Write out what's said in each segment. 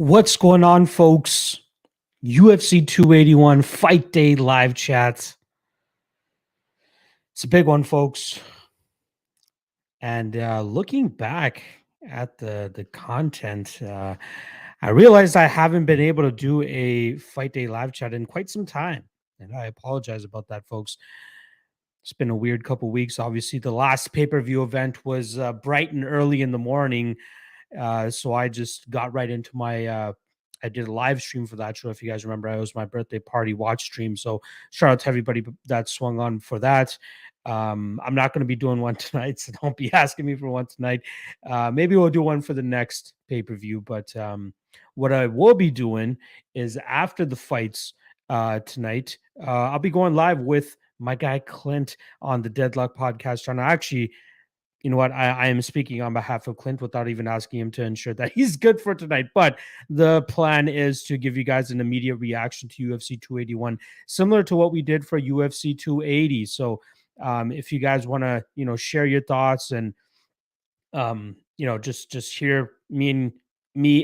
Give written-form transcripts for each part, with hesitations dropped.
What's going on, folks? UFC 281 Fight Day live chat. It's a big one, folks. And looking back at the content, I realized I haven't been able to do a Fight Day live chat in quite some time. And I apologize about that, folks. It's been a weird couple weeks. Obviously, the last pay-per-view event was bright and early in the morning. So I just got right into my I did a live stream for that show. If you guys remember, it was my birthday party watch stream. So shout out to everybody that swung on for that. I'm not going to be doing one tonight, so don't be asking me for one tonight. Maybe we'll do one for the next pay-per-view. But what I will be doing is after the fights tonight, I'll be going live with my guy Clint on the Deadlock podcast channel. Actually, you know what? I am speaking on behalf of Clint without even asking him to ensure that he's good for tonight. But the plan is to give you guys an immediate reaction to UFC 281, similar to what we did for UFC 280. So if you guys want to, share your thoughts and, just hear me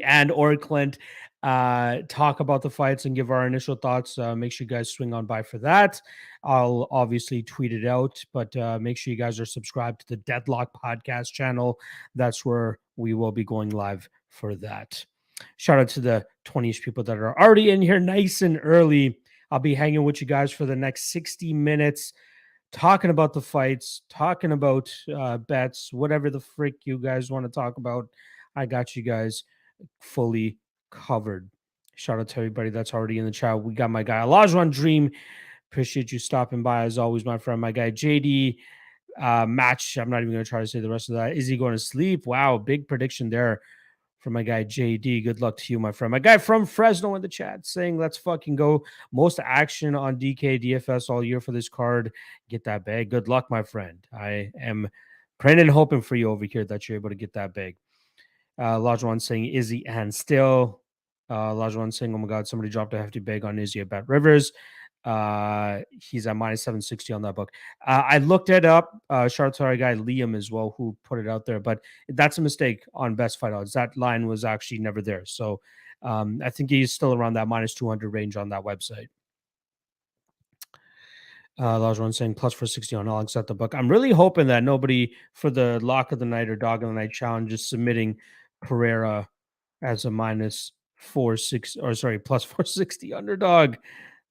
and or Clint talk about the fights and give our initial thoughts, make sure you guys swing on by for that. I'll obviously tweet it out, but make sure you guys are subscribed to the Deadlock podcast channel. That's where we will be going live for that. Shout out to the 20-ish people that are already in here nice and early. I'll be hanging with you guys for the next 60 minutes, talking about the fights, talking about bets, whatever the frick you guys want to talk about. I got you guys fully covered. Shout out to everybody that's already in the chat. We got my guy Elijah Dream. Appreciate you stopping by as always, my friend. My guy JD. Match. I'm not even going to try to say the rest of that. Is he going to sleep? Wow, big prediction there from my guy JD. Good luck to you, my friend. My guy from Fresno in the chat saying, let's fucking go. Most action on DK DFS all year for this card. Get that bag. Good luck, my friend. I am praying and hoping for you over here that you're able to get that bag. Lajuan saying Izzy and still. Lajuan saying, oh my God, somebody dropped a hefty bag on Izzy at Bet Rivers. He's at minus 760 on that book. I looked it up. Shout out to our guy Liam as well, who put it out there, but that's a mistake on best fight odds. That line was actually never there. So I think he's still around that minus 200 range on that website. Lajuan saying plus 460 on all except the book. I'm really hoping that nobody for the lock of the night or dog of the night challenge is submitting Pereira as a minus 460 or sorry, plus 460 underdog.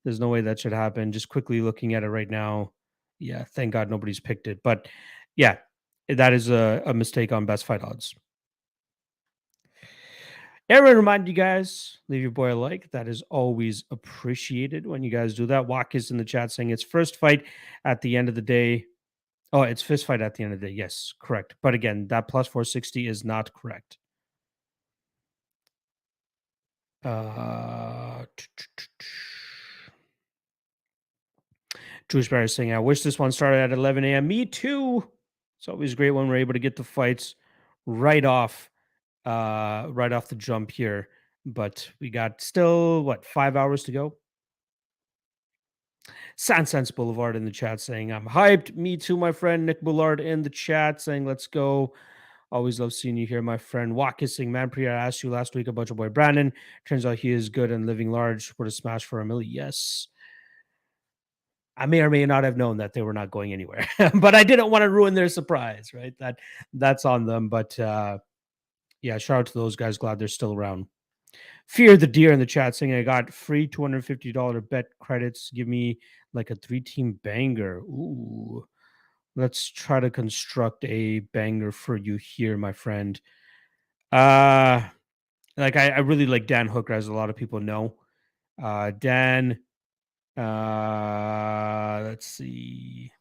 There's no way that should happen. Just quickly looking at it right now. Yeah, thank God nobody's picked it. But yeah, that is a mistake on best fight odds. Aaron, remind you guys, leave your boy a like. That is always appreciated when you guys do that. Walk is in the chat saying it's first fight at the end of the day. Oh, it's fist fight at the end of the day. Yes, correct. But again, that plus 460 is not correct. Jewish Bear is saying, I wish this one started at 11 a.m. Me too. It's always great when we're able to get the fights right off the jump here. But we got still, 5 hours to go? Sansense Boulevard in the chat saying, I'm hyped. Me too, my friend. Nick Bullard in the chat saying, let's go. Always love seeing you here, my friend. Watkis saying, man, Priya, I asked you last week about your boy Brandon. Turns out he is good and living large. Would a smash for a milli? Yes. I may or may not have known that they were not going anywhere, but I didn't want to ruin their surprise, right? That's on them. But yeah, shout out to those guys. Glad they're still around. Fear the Deer in the chat saying, I got free $250 bet credits. Give me like a 3-team banger. Ooh. Let's try to construct a banger for you here, my friend. I really like Dan Hooker, as a lot of people know. Dan, let's see.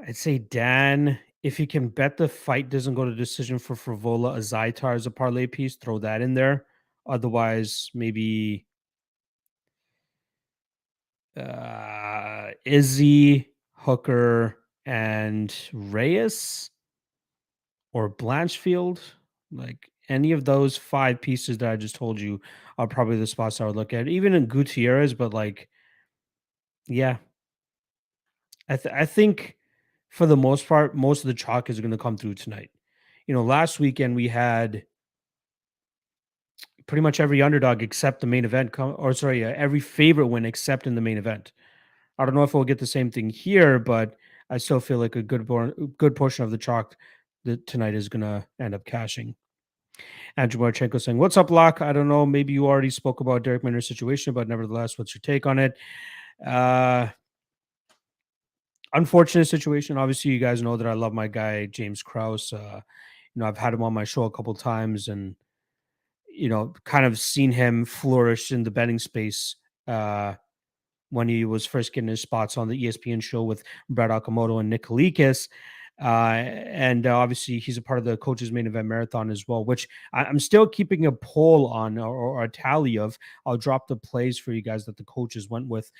I'd say Dan, if you can bet the fight doesn't go to decision for Frivola Azaitar as a parlay piece, throw that in there. Otherwise, maybe Izzy, Hooker, and Reyes or Blanchfield. Like any of those 5 pieces that I just told you are probably the spots I would look at. Even in Gutierrez, but yeah. I think for the most part, most of the chalk is going to come through tonight. last weekend we had pretty much every underdog except the main event, every favorite win except in the main event. I don't know if we'll get the same thing here, but I still feel like a good portion of the chalk that tonight is going to end up cashing. Andrew Marchenko saying, "What's up, Locke? I don't know. Maybe you already spoke about Derek Minner's situation, but nevertheless, what's your take on it?" Unfortunate situation. Obviously, you guys know that I love my guy James Krause. I've had him on my show a couple times, and kind of seen him flourish in the betting space when he was first getting his spots on the ESPN show with Brad Okamoto and Nick Kalikas. And obviously, he's a part of the Coaches Main Event Marathon as well, which I'm still keeping a poll on, or a tally of. I'll drop the plays for you guys that the coaches went with.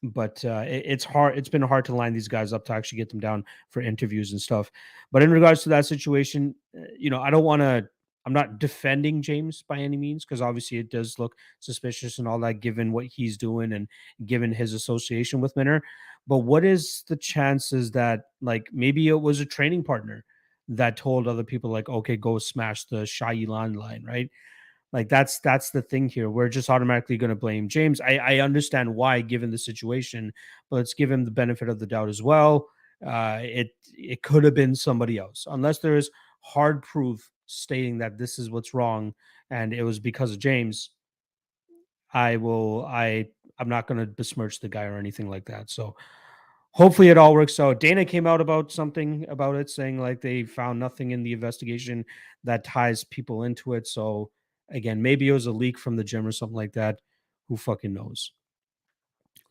But it's hard. It's been hard to line these guys up to actually get them down for interviews and stuff. But in regards to that situation, I don't want to. I'm not defending James by any means, because obviously it does look suspicious and all that, given what he's doing and given his association with Minner. But what is the chances that, like, maybe it was a training partner that told other people, like, okay, go smash the Shah Yilan line, right? Like, that's the thing here. We're just automatically going to blame James. I understand why, given the situation, but let's give him the benefit of the doubt as well. It could have been somebody else, unless there is hard proof stating that this is what's wrong and it was because of James. I'm not going to besmirch the guy or anything like that. So hopefully it all works out. Dana came out about something about it, saying like they found nothing in the investigation that ties people into it. So again, maybe it was a leak from the gym or something like that. Who fucking knows?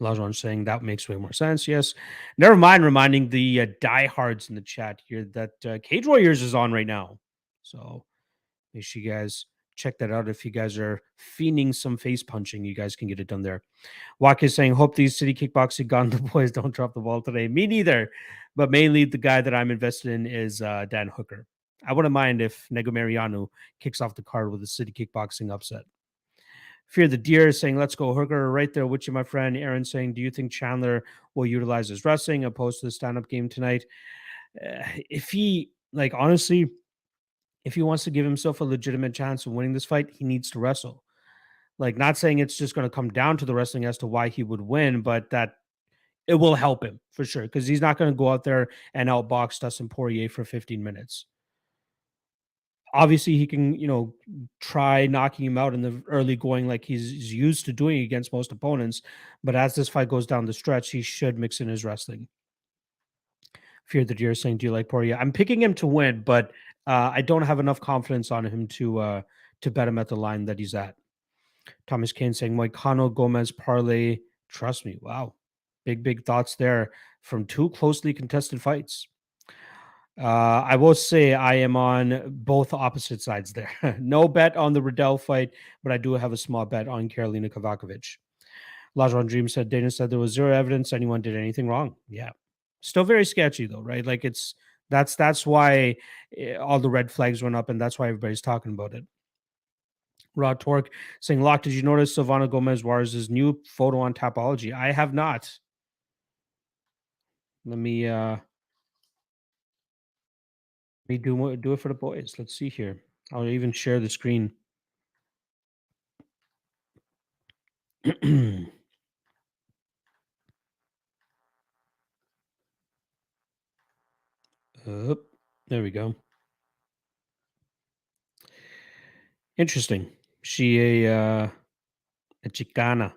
Lajon saying that makes way more sense. Yes. Never mind reminding the diehards in the chat here that Cage Warriors is on right now. So make sure you guys check that out. If you guys are fiending some face punching, you guys can get it done there. Waka is saying, hope these City Kickboxing Gun boys don't drop the ball today. Me neither. But mainly the guy that I'm invested in is Dan Hooker. I wouldn't mind if Nego Mariano kicks off the card with a City Kickboxing upset. Fear the Deer saying, let's go Hooker. Right there with you, my friend. Aaron saying, do you think Chandler will utilize his wrestling opposed to the stand-up game tonight? If he, like, honestly, if he wants to give himself a legitimate chance of winning this fight, he needs to wrestle. Like, not saying it's just going to come down to the wrestling as to why he would win, but that it will help him for sure, because he's not going to go out there and outbox Dustin Poirier for 15 minutes. Obviously, he can, try knocking him out in the early going like he's used to doing against most opponents. But as this fight goes down the stretch, he should mix in his wrestling. Fear the Deer saying, do you like Poirier? I'm picking him to win, but I don't have enough confidence on him to bet him at the line that he's at. Thomas Kane saying, Moicano Gomez parlay. Trust me. Wow. Big thoughts there from two closely contested fights. I will say I am on both opposite sides there. No bet on the Riddell fight, but I do have a small bet on Karolina Kovacevic. Lajon Dream said, Dana said there was zero evidence anyone did anything wrong. Yeah. Still very sketchy though, right? Like that's why all the red flags went up, and that's why everybody's talking about it. Rod Torque saying, Locke, did you notice Silvana Gomez Juarez's new photo on Tapology? I have not. Let me do it for the boys. Let's see here. I'll even share the screen. There we go. Interesting. She a Chicana.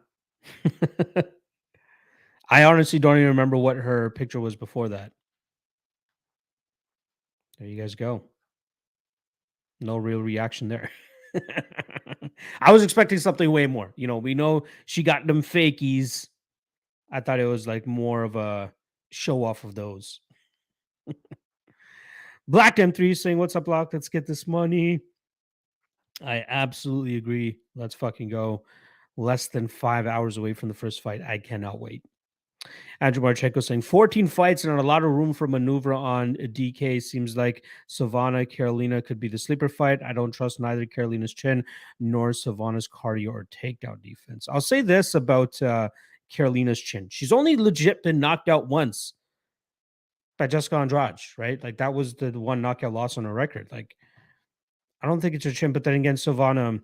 I honestly don't even remember what her picture was before that. There you guys go. No real reaction there. I was expecting something way more. We know she got them fakies. I thought it was like more of a show off of those. Black M3 saying, what's up, Block? Let's get this money. I absolutely agree. Let's fucking go. Less than 5 hours away from the first fight. I cannot wait. Andrew Marchenko saying 14 fights and a lot of room for maneuver on DK. Seems like Savannah Carolina could be the sleeper fight. I don't trust neither Carolina's chin nor Savannah's cardio or takedown defense. I'll say this about Carolina's chin. She's only legit been knocked out once. by Jessica Andrade, right? Like that was the one knockout loss on her record. Like I don't think it's her chin, but then again, Silvana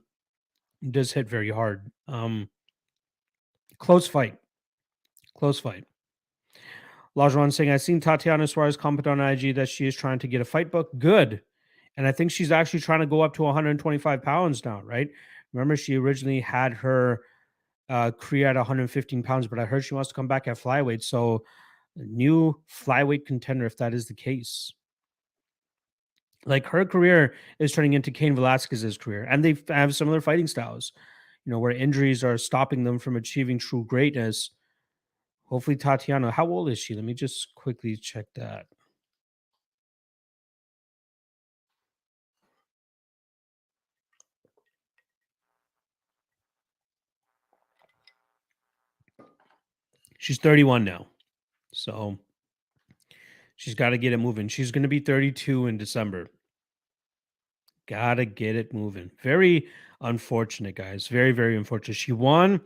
does hit very hard. Close fight. Close fight. Lajuan saying, I've seen Tatiana Suarez comment on IG that she is trying to get a fight book. Good. And I think she's actually trying to go up to 125 pounds now, right? Remember, she originally had her career at 115 pounds, but I heard she wants to come back at flyweight. So, new flyweight contender, if that is the case. Like her career is turning into Cain Velasquez's career, and they have similar fighting styles, where injuries are stopping them from achieving true greatness. Hopefully, Tatiana, how old is she? Let me just quickly check that. She's 31 now. So she's got to get it moving. She's going to be 32 in December. Got to get it moving. Very unfortunate, guys. Very, very unfortunate. She won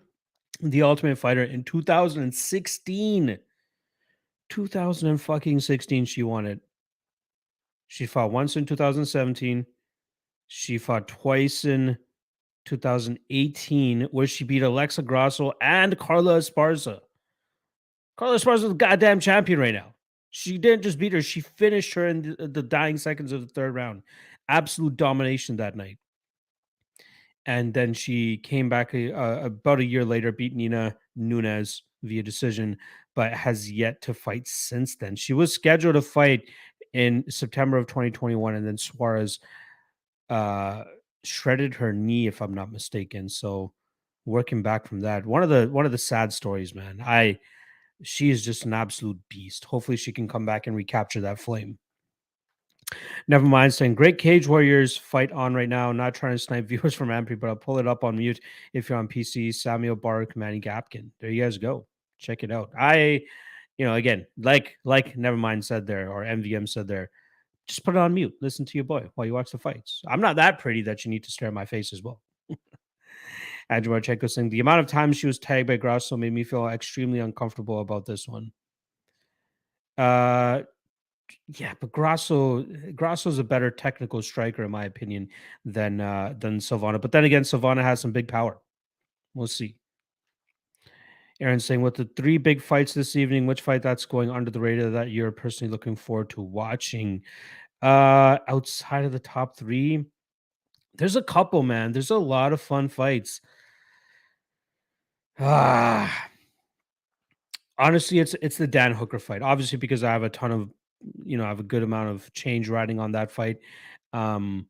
the Ultimate Fighter in 2016. 2016, she won it. She fought once in 2017. She fought twice in 2018, where she beat Alexa Grasso and Carla Esparza. Carla Esparza is the goddamn champion right now. She didn't just beat her; she finished her in the dying seconds of the third round. Absolute domination that night. And then she came back about a year later, beat Nina Nunes via decision, but has yet to fight since then. She was scheduled to fight in September of 2021, and then Suarez uh, shredded her knee, if I'm not mistaken. So working back from that, one of the sad stories, man. She is just an absolute beast. Hopefully, she can come back and recapture that flame. Never mind saying great Cage Warriors fight on right now. Not trying to snipe viewers from Ampri, but I'll pull it up on mute if you're on PC. Samuel Bark, Manny Gapkin. There you guys go. Check it out. Again, like Nevermind said there, or MVM said there, just put it on mute. Listen to your boy while you watch the fights. I'm not that pretty that you need to stare at my face as well. Andrew Marchenko saying the amount of times she was tagged by Grasso made me feel extremely uncomfortable about this one. Uh Yeah, but Grasso's a better technical striker in my opinion than Silvana. But then again, Silvana has some big power. We'll see. Aaron saying with the three big fights this evening, which fight that's going under the radar that you're personally looking forward to watching? Outside of the top three, there's a couple, man. There's a lot of fun fights. Ah, honestly, it's the Dan Hooker fight. Obviously, because I have a ton of, I have a good amount of change riding on that fight. Um,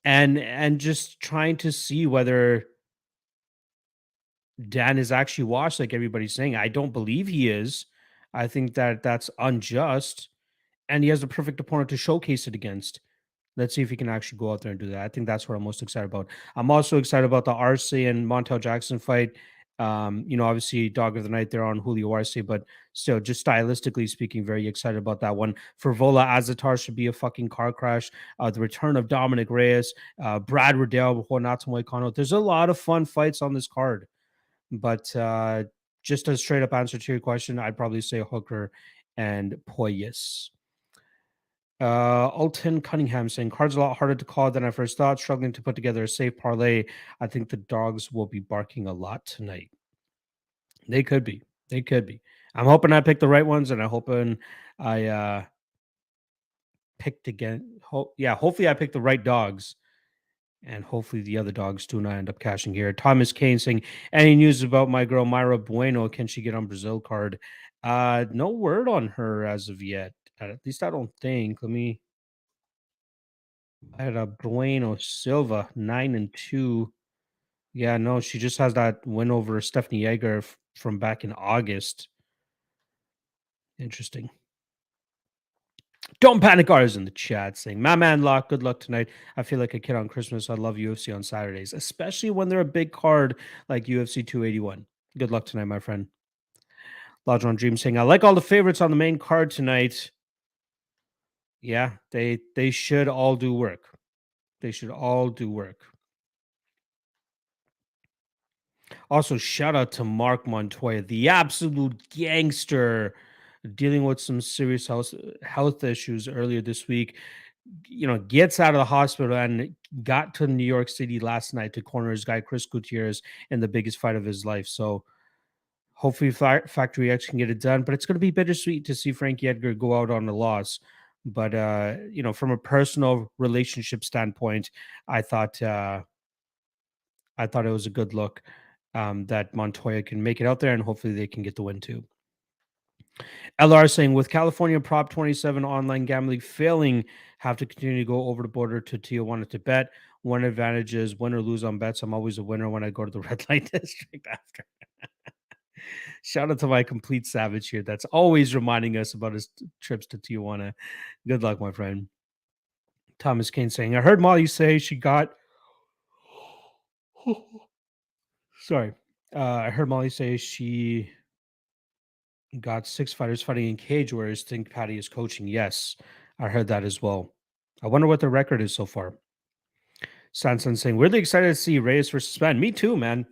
and just trying to see whether Dan is actually washed, like everybody's saying. I don't believe he is. I think that that's unjust, and he has the perfect opponent to showcase it against. Let's see if he can actually go out there and do that. I think that's what I'm most excited about. I'm also excited about the Arce and Montel Jackson fight. Obviously, Dog of the Night there on Julio Arce, but still, just stylistically speaking, very excited about that one. Fervola Azatar should be a fucking car crash. The return of Dominic Reyes, Brad Riddell, Juanato Moicano. There's a lot of fun fights on this card, but just a straight up answer to your question, I'd probably say Hooker and Poyes. Alton Cunningham saying cards a lot harder to call than I first thought. Struggling to put together a safe parlay. I think the dogs will be barking a lot tonight. They could be. They could be. I'm hoping I picked the right ones, and I'm hoping I picked again. Hopefully I picked the right dogs, and hopefully the other dogs do not end up cashing here. Thomas Kane saying, any news about my girl Myra Bueno? Can she get on Brazil card? No word on her as of yet. At least I don't think. Let me. I had a Bueno Silva 9-2. Yeah, no, she just has that win over Stephanie Yeager from back in August. Interesting. Don't panic, ours in the chat saying, my man Locke, good luck tonight. I feel like a kid on Christmas. I love UFC on Saturdays, especially when they're a big card like UFC 281. Good luck tonight, my friend. Lodron Dream saying, I like all the favorites on the main card tonight. Yeah, they should all do work. They should all do work. Also, shout out to Mark Montoya, the absolute gangster dealing with some serious health issues earlier this week. Gets out of the hospital and got to New York City last night to corner his guy Chris Gutierrez in the biggest fight of his life. So hopefully Factory X can get it done, but it's going to be bittersweet to see Frankie Edgar go out on a loss. But from a personal relationship standpoint, I thought it was a good look that Montoya can make it out there, and hopefully they can get the win too. LR saying, with California Prop 27 online gambling failing, have to continue to go over the border to Tijuana to bet. One advantage is win or lose on bets. I'm always a winner when I go to the red light district after. Shout out to my complete savage here. That's always reminding us about his trips to Tijuana. Good luck, my friend. Thomas Kane saying, I heard Molly say she got. Sorry. I heard Molly say she got 6 fighters fighting in cage, whereas Think Patty is coaching. Yes, I heard that as well. I wonder what the record is so far. Sanson saying, really excited to see Reyes versus Span. Me too, man.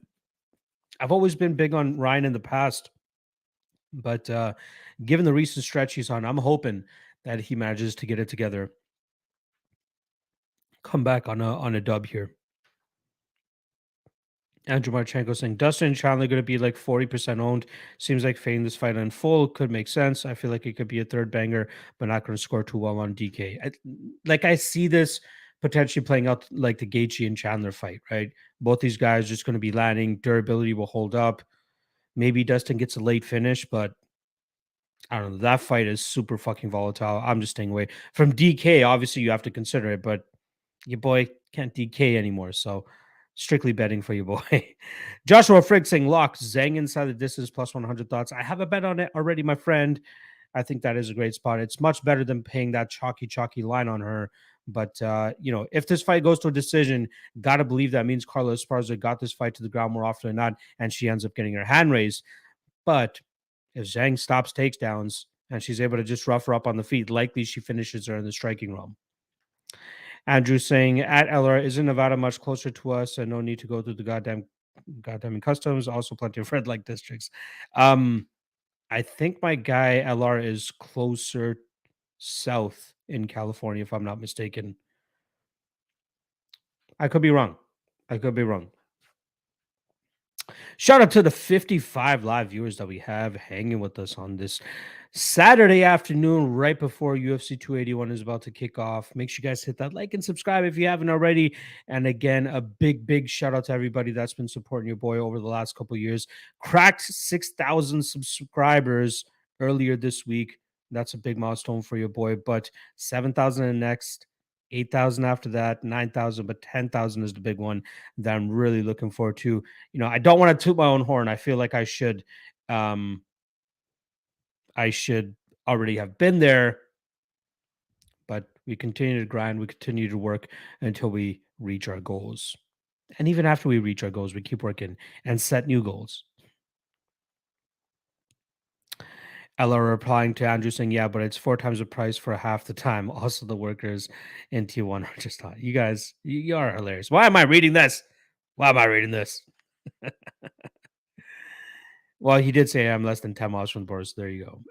I've always been big on Ryan in the past, but given the recent stretch he's on, I'm hoping that he manages to get it together. Come back on a dub here. Andrew Marchenko saying Dustin and Chandler going to be like 40% owned. Seems like fading this fight in full could make sense. I feel like it could be a third banger, but not going to score too well on DK. I see this potentially playing out like the Gaethje and Chandler fight, right? Both these guys just going to be landing. Durability will hold up. Maybe Dustin gets a late finish, but I don't know. That fight is super fucking volatile. I'm just staying away from DK. Obviously, you have to consider it, but your boy can't DK anymore. So strictly betting for your boy. Joshua Frick saying lock Zhang inside the distance plus 100 thoughts. I have a bet on it already, my friend. I think that is a great spot. It's much better than paying that chalky line on her. But, if this fight goes to a decision, got to believe that means Carla Esparza got this fight to the ground more often than not, and she ends up getting her hand raised. But if Zhang stops takedowns and she's able to just rough her up on the feet, likely she finishes her in the striking realm. Andrew saying, at LR, isn't Nevada much closer to us and no need to go through the goddamn customs? Also plenty of red light districts. I think my guy LR is closer south in California, if I'm not mistaken. I could be wrong. Shout out to the 55 live viewers that we have hanging with us on this Saturday afternoon, right before UFC 281 is about to kick off. Make sure you guys hit that like and subscribe if you haven't already. And again, a big shout out to everybody that's been supporting your boy over the last couple of years. Cracked 6,000 subscribers earlier this week. That's a big milestone for your boy, but 7,000 in next. 8,000 after that, 9,000, but 10,000 is the big one that I'm really looking forward to. I don't want to toot my own horn. I feel like I should already have been there, but we continue to grind, we continue to work until we reach our goals. And even after we reach our goals, we keep working and set new goals. Ella replying to Andrew saying, yeah, but it's 4 times the price for half the time. Also, the workers in T1 are just hot. You guys, you are hilarious. Why am I reading this? Well, he did say I'm less than 10 miles from the border, so there you go.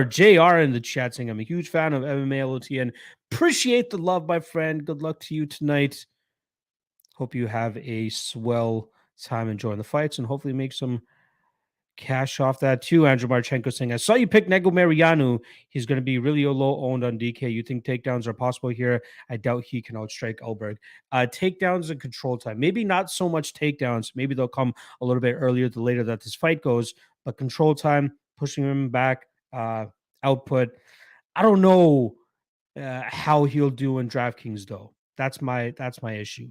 JR in the chat saying, I'm a huge fan of MMA LOTN. Appreciate the love, my friend. Good luck to you tonight. Hope you have a swell time enjoying the fights and hopefully make some cash off that too. Andrew Marchenko saying, I saw you pick Nego Mariano. He's going to be really low owned on DK. You think takedowns are possible here? I doubt he can outstrike Elberg. Takedowns and control time. Maybe not so much takedowns. Maybe they'll come a little bit earlier the later that this fight goes. But control time, pushing him back, output. I don't know how he'll do in DraftKings though. That's my issue.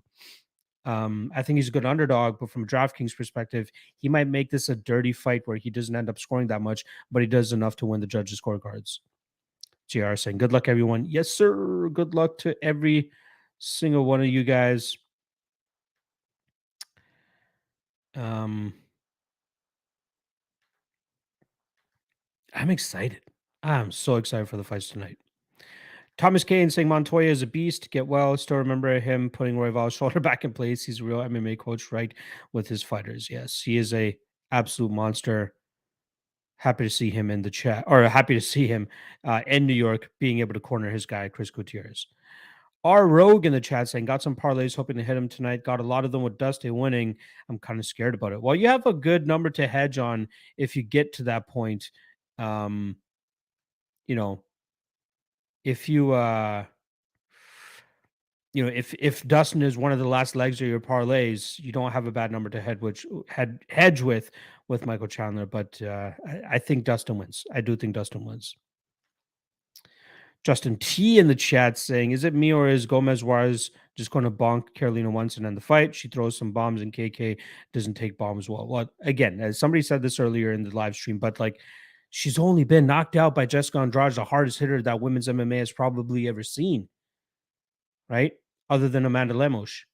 I think he's a good underdog, but from a DraftKings perspective, he might make this a dirty fight where he doesn't end up scoring that much, but he does enough to win the judges' scorecards. JR saying, good luck, everyone. Yes, sir. Good luck to every single one of you guys. I'm excited. I'm so excited for the fights tonight. Thomas Kane saying Montoya is a beast. Get well. Still remember him putting Royval's shoulder back in place. He's a real MMA coach, right? With his fighters. Yes, he is a absolute monster. Happy to see him in the chat, or happy to see him in New York being able to corner his guy, Chris Gutierrez. R Rogue in the chat saying, got some parlays, hoping to hit him tonight. Got a lot of them with Dusty winning. I'm kind of scared about it. Well, you have a good number to hedge on if you get to that point. You know, if you if Dustin is one of the last legs of your parlays, you don't have a bad number to hedge with Michael Chandler. But I think Dustin wins. I do think Dustin wins. Justin T in the chat saying, is it me or is Gomez Juarez just going to bonk Carolina once and end the fight? She throws some bombs and KK doesn't take bombs well. Well, again, as somebody said this earlier in the live stream, but like she's only been knocked out by Jessica Andrade, the hardest hitter that women's MMA has probably ever seen, right? Other than Amanda Lemos.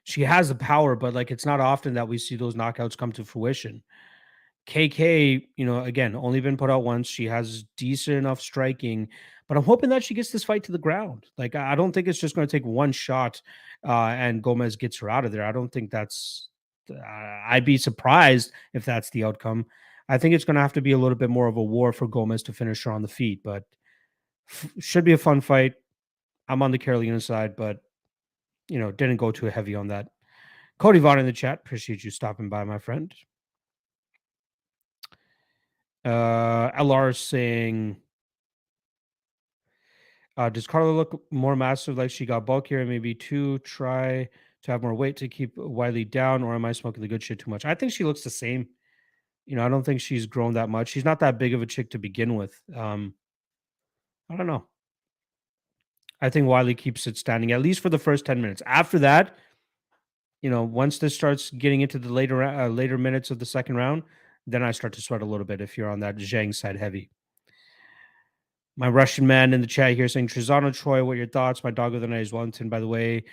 She has the power, but like it's not often that we see those knockouts come to fruition. KK, again, only been put out once. She has decent enough striking, but I'm hoping that she gets this fight to the ground. Like, I don't think it's just going to take one shot and Gomez gets her out of there. I don't think that's, I'd be surprised if that's the outcome. I think it's going to have to be a little bit more of a war for Gomez to finish her on the feet, but should be a fun fight. I'm on the Carolina side, but, didn't go too heavy on that. Cody Vaughn in the chat. Appreciate you stopping by, my friend. LR saying, does Carla look more massive like she got bulkier? Maybe try to have more weight to keep Wiley down, or am I smoking the good shit too much? I think she looks the same. I don't think she's grown that much. She's not that big of a chick to begin with. I don't know. I think Wiley keeps it standing, at least for the first 10 minutes. After that, once this starts getting into the later minutes of the second round, then I start to sweat a little bit if you're on that Zhang side heavy. My Russian man in the chat here saying, Trizano Troy, what are your thoughts? My dog of the night is Wellington, by the way.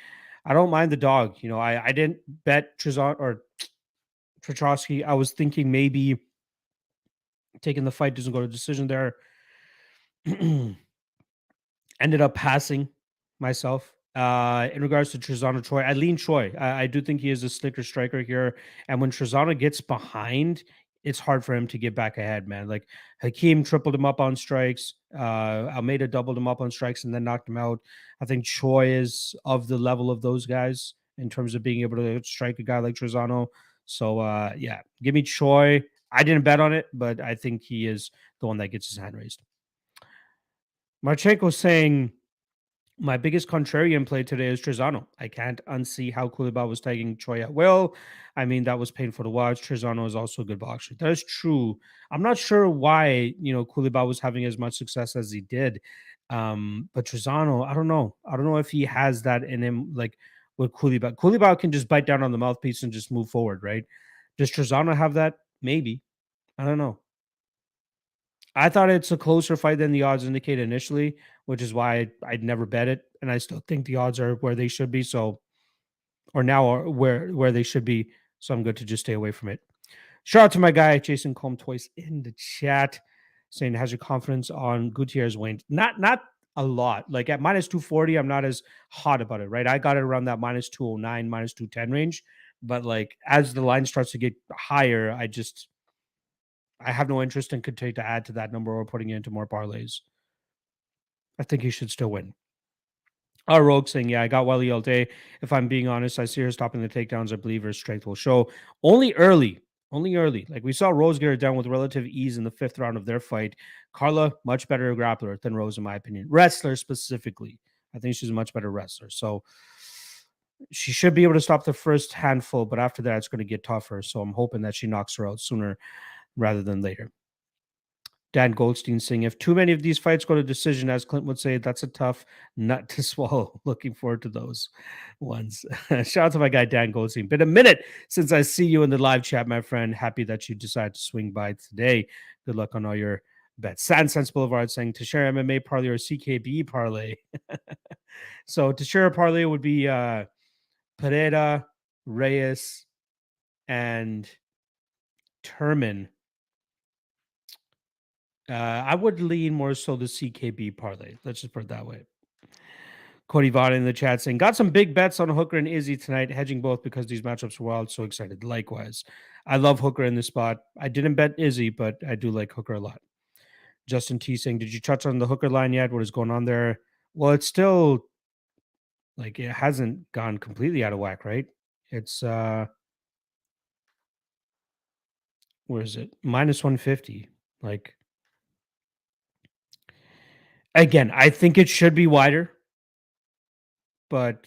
I don't mind the dog. I didn't bet Trizano or Petrosky. I was thinking maybe taking the fight doesn't go to decision there. Ended up passing myself. In regards to Trizano Troy, I lean Troy. I do think he is a slicker striker here. And when Trizano gets behind, it's hard for him to get back ahead, man. Like Hakeem tripled him up on strikes. Almeida doubled him up on strikes and then knocked him out. I think Troy is of the level of those guys in terms of being able to strike a guy like Trizano. So, yeah, give me Troy. I didn't bet on it, but I think he is the one that gets his hand raised. Marchenko saying, my biggest contrarian play today is Trizano. I can't unsee how Koulibaly was tagging Troy at will. I mean, that was painful to watch. Trizano is also a good boxer. That is true. I'm not sure why, Koulibaly was having as much success as he did. But Trizano, I don't know. I don't know if he has that in him, like with Koulibaly. Koulibaly can just bite down on the mouthpiece and just move forward, right? Does Trizano have that? Maybe. I don't know. I thought it's a closer fight than the odds indicate initially, which is why I'd never bet it, and I still think the odds are where they should be. So, or now are where they should be. So I'm good to just stay away from it. Shout out to my guy Jason Combe twice in the chat, saying, "Has your confidence on Gutierrez waned?" Not a lot. Like at minus 240, I'm not as hot about it. Right, I got it around that minus 209, minus 210 range. But like as the line starts to get higher, I have no interest and continue to add to that number or putting it into more parlays. I think he should still win. Our Rogue saying, yeah, I got Welly all day. If I'm being honest, I see her stopping the takedowns. I believe her strength will show. Only early. Like we saw Rose get her down with relative ease in the 5th round of their fight. Carla, much better grappler than Rose, in my opinion. Wrestler specifically. I think she's a much better wrestler. So she should be able to stop the first handful, but after that, it's going to get tougher. So I'm hoping that she knocks her out sooner rather than later. Dan Goldstein saying, if too many of these fights go to decision, as Clint would say, that's a tough nut to swallow. Looking forward to those ones. Shout out to my guy, Dan Goldstein. Been a minute since I see you in the live chat, my friend. Happy that you decided to swing by today. Good luck on all your bets. Sense Boulevard saying, to share MMA parlay or CKB parlay. So to share a parlay would be Pereira, Reyes, and Turman. I would lean more so the CKB parlay. Let's just put it that way. Cody Vaughn in the chat saying, got some big bets on Hooker and Izzy tonight, hedging both because these matchups were wild. So excited. Likewise. I love Hooker in this spot. I didn't bet Izzy, but I do like Hooker a lot. Justin T saying, did you touch on the Hooker line yet? What is going on there? Well, it's still like it hasn't gone completely out of whack, right? It's where is it? Minus 150. Like again, I think it should be wider, but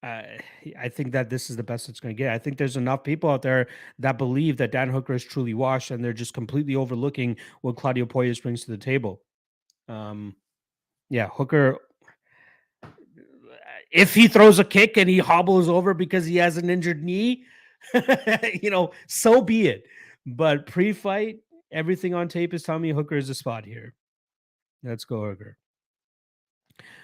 I think that this is the best it's going to get. I think there's enough people out there that believe that Dan Hooker is truly washed, and they're just completely overlooking what Claudio Poyes brings to the table. Yeah, Hooker, if he throws a kick and he hobbles over because he has an injured knee, so be it. But pre-fight, everything on tape is telling me Hooker is a spot here. Let's go, Hooker.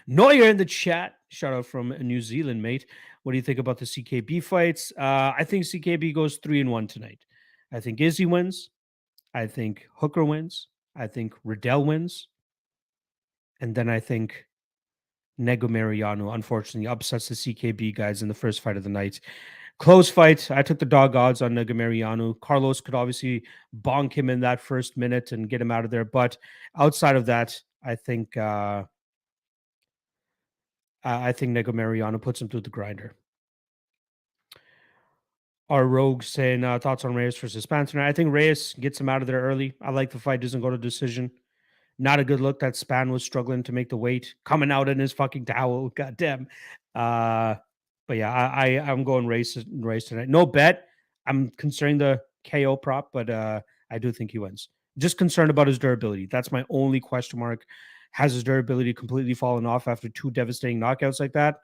Neuer in the chat. Shout out from New Zealand, mate. What do you think about the CKB fights? I think CKB goes 3-1 tonight. I think Izzy wins. I think Hooker wins. I think Riddell wins. And then I think Nego Mariano, unfortunately, upsets the CKB guys in the first fight of the night. Close fight. I took the dog odds on Nego Mariano. Carlos could obviously bonk him in that first minute and get him out of there. But outside of that, I think Nego Mariano puts him through the grinder. Our Rogue saying thoughts on Reyes versus Spancer. I think Reyes gets him out of there early. I like the fight doesn't go to decision. Not a good look that Span was struggling to make the weight, coming out in his fucking towel. Goddamn. But yeah, I'm going Reyes tonight. No bet. I'm considering the KO prop, but I do think he wins. Just concerned about his durability. That's my only question mark. Has his durability completely fallen off after 2 devastating knockouts like that?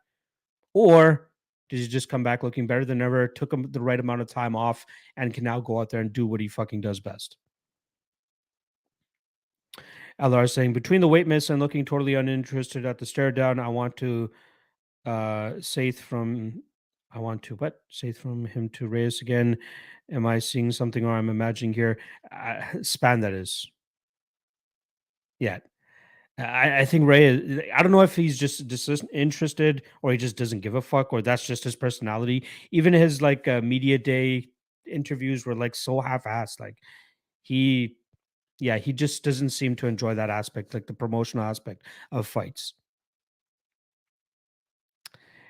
Or did he just come back looking better than ever, took him the right amount of time off, and can now go out there and do what he fucking does best? LR saying, between the weight miss and looking totally uninterested at the stare down, I want to Saith from him to Reyes again. Am I seeing something or I'm imagining here? Span, that is. Yeah. I think Ray, I don't know if he's just disinterested or he just doesn't give a fuck or that's just his personality. Even his like media day interviews were like so half-assed. Like he just doesn't seem to enjoy that aspect, like the promotional aspect of fights.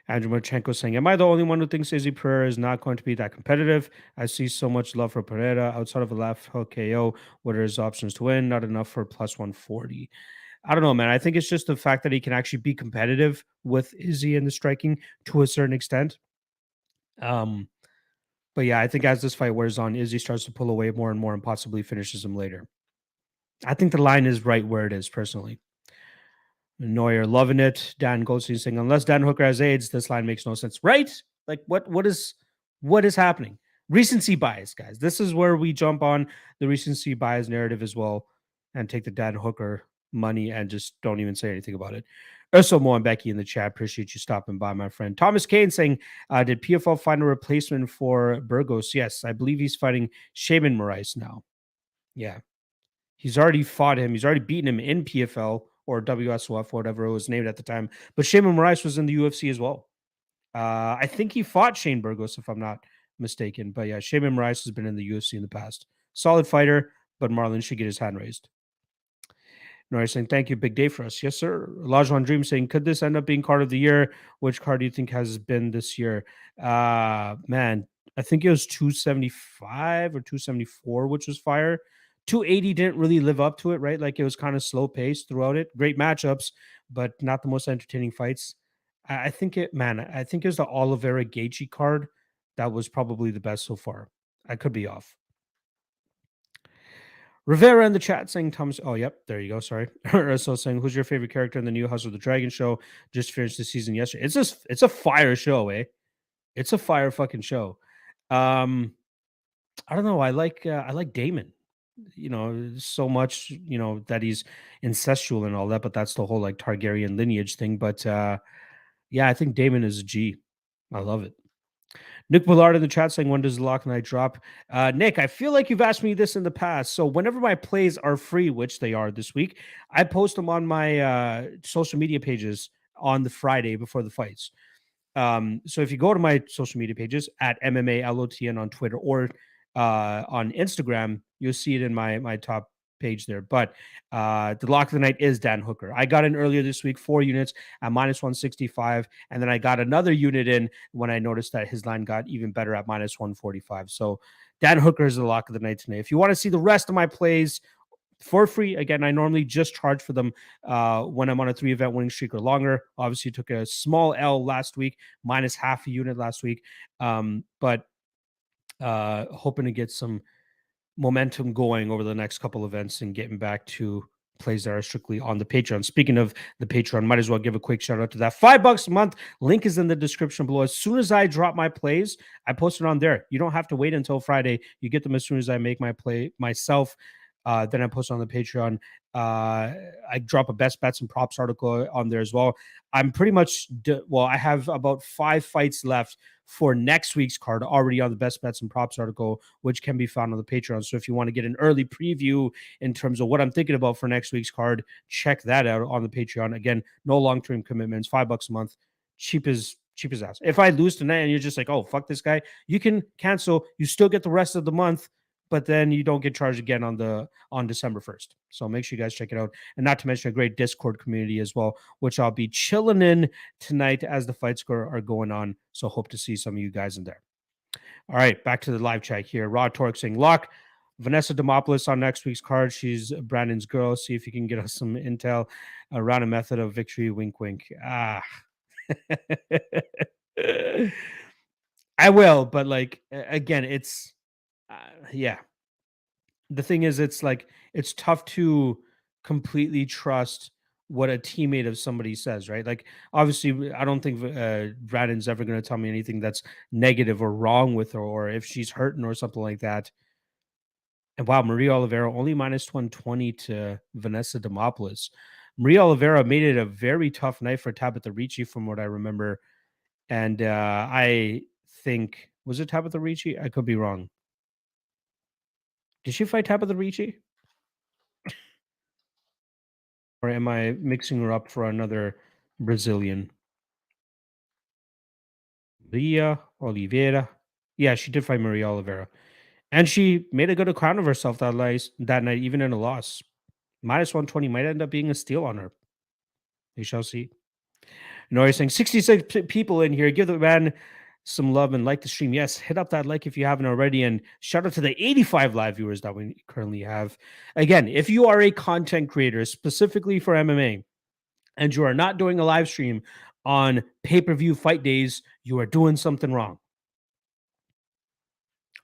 Andrew Marchenko saying, am I the only one who thinks Izzy Pereira is not going to be that competitive? I see so much love for Pereira outside of a left hook KO. What are his options to win? Not enough for plus 140. I don't know, man. I think it's just the fact that he can actually be competitive with Izzy in the striking to a certain extent. But yeah, I think as this fight wears on, Izzy starts to pull away more and more and possibly finishes him later. I think the line is right where it is, personally. Neuer loving it. Dan Goldstein saying, unless Dan Hooker has AIDS, this line makes no sense. Right? Like what is happening? Recency bias, guys. This is where we jump on the recency bias narrative as well and take the Dan Hooker money and just don't even say anything about it. Urso Mo and Becky in the chat. Appreciate you stopping by, my friend. Thomas Kane saying, did PFL find a replacement for Burgos? Yes, I believe he's fighting Shaman Moraes now. Yeah. He's already fought him. He's already beaten him in PFL or WSOF, whatever it was named at the time. But Shaman Moraes was in the UFC as well. I think he fought Shane Burgos, if I'm not mistaken. But yeah, Shaman Moraes has been in the UFC in the past. Solid fighter, but Marlon should get his hand raised. Norris saying, thank you, big day for us. Yes, sir. Lajuan Dream saying, could this end up being card of the year? Which card do you think has been this year? Man, I think it was 275 or 274, which was fire. 280 didn't really live up to it, right? Like it was kind of slow paced throughout it. Great matchups, but not the most entertaining fights. I think it was the Oliveira Gaethje card that was probably the best so far. I could be off. Rivera in the chat saying Thomas. Oh, yep, there you go. Sorry. So saying, who's your favorite character in the new House of the Dragon show? Just finished the season yesterday. It's a fire show, eh? It's a fire fucking show. I don't know. I like Damon. So much, that he's incestual and all that, but that's the whole like Targaryen lineage thing. But yeah, I think Damon is a G. I love it. Nick Bullard in the chat saying, when does the lock night drop? Nick, I feel like you've asked me this in the past. So whenever my plays are free, which they are this week, I post them on my social media pages on the Friday before the fights. So if you go to my social media pages at MMALOTN on Twitter or on Instagram, you'll see it in my top page there. But the lock of the night is Dan Hooker. I got in earlier this week, 4 units at minus 165. And then I got another unit in when I noticed that his line got even better at minus 145. So Dan Hooker is the lock of the night tonight. If you want to see the rest of my plays for free, again, I normally just charge for them when I'm on a 3-event winning streak or longer. Obviously, took a small L last week, minus half a unit last week. But hoping to get some momentum going over the next couple events and getting back to plays that are strictly on the Patreon. Speaking of the Patreon, might as well give a quick shout out to that. $5 a month. Link is in the description below. As soon as I drop my plays, I post it on there. You don't have to wait until Friday. You get them as soon as I make my play myself. Then I post on the Patreon. I drop a best bets and props article on there as well. I'm pretty much I have about 5 fights left for next week's card already on the best bets and props article, which can be found on the Patreon. So if you want to get an early preview in terms of what I'm thinking about for next week's card, check that out on the Patreon. Again, no long-term commitments, $5 a month, cheap as ass. If I lose tonight and you're just like, oh, fuck this guy, you can cancel. You still get the rest of the month, but then you don't get charged again on December 1st. So make sure you guys check it out. And not to mention a great Discord community as well, which I'll be chilling in tonight as the fights are going on. So hope to see some of you guys in there. All right, back to the live chat here. Raw Torque saying, lock Vanessa Demopoulos on next week's card. She's Brandon's girl. See if you can get us some intel around a method of victory. Wink, wink. I will, but like, again, it's yeah. The thing is, it's like it's tough to completely trust what a teammate of somebody says, right? Like, obviously, I don't think Brandon's ever going to tell me anything that's negative or wrong with her, or if she's hurting or something like that. And wow, Maria Oliveira only minus 120 to Vanessa Demopoulos. Maria Oliveira made it a very tough night for Tabitha Ricci, from what I remember. And I think, was it Tabitha Ricci? I could be wrong. Did she fight Tabitha Ricci? Or am I mixing her up for another Brazilian? Maria Oliveira. Yeah, she did fight Maria Oliveira. And she made a good account of herself that night, even in a loss. Minus 120 might end up being a steal on her. We shall see. Nori saying 66 people in here. Give the man some love and like the stream. Yes, hit up that like if you haven't already. And shout out to the 85 live viewers that we currently have. Again, if you are a content creator specifically for MMA and you are not doing a live stream on pay-per-view fight days, you are doing something wrong.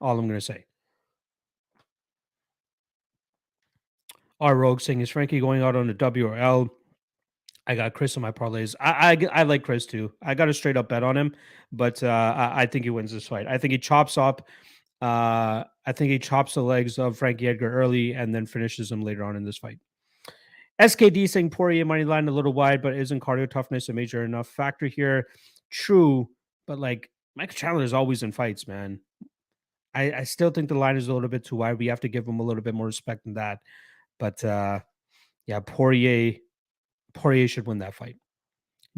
All I'm going to say. Our Rogue saying, is Frankie going out on a W or L? I got Chris on my parlays. I like Chris too. I got a straight up bet on him, but I think he wins this fight. I think he chops up. I think he chops the legs of Frankie Edgar early and then finishes him later on in this fight. SKD saying Poirier money line a little wide, but isn't cardio toughness a major enough factor here? True, but like Michael Chandler is always in fights, man. I still think the line is a little bit too wide. We have to give him a little bit more respect than that. But yeah, Poirier should win that fight.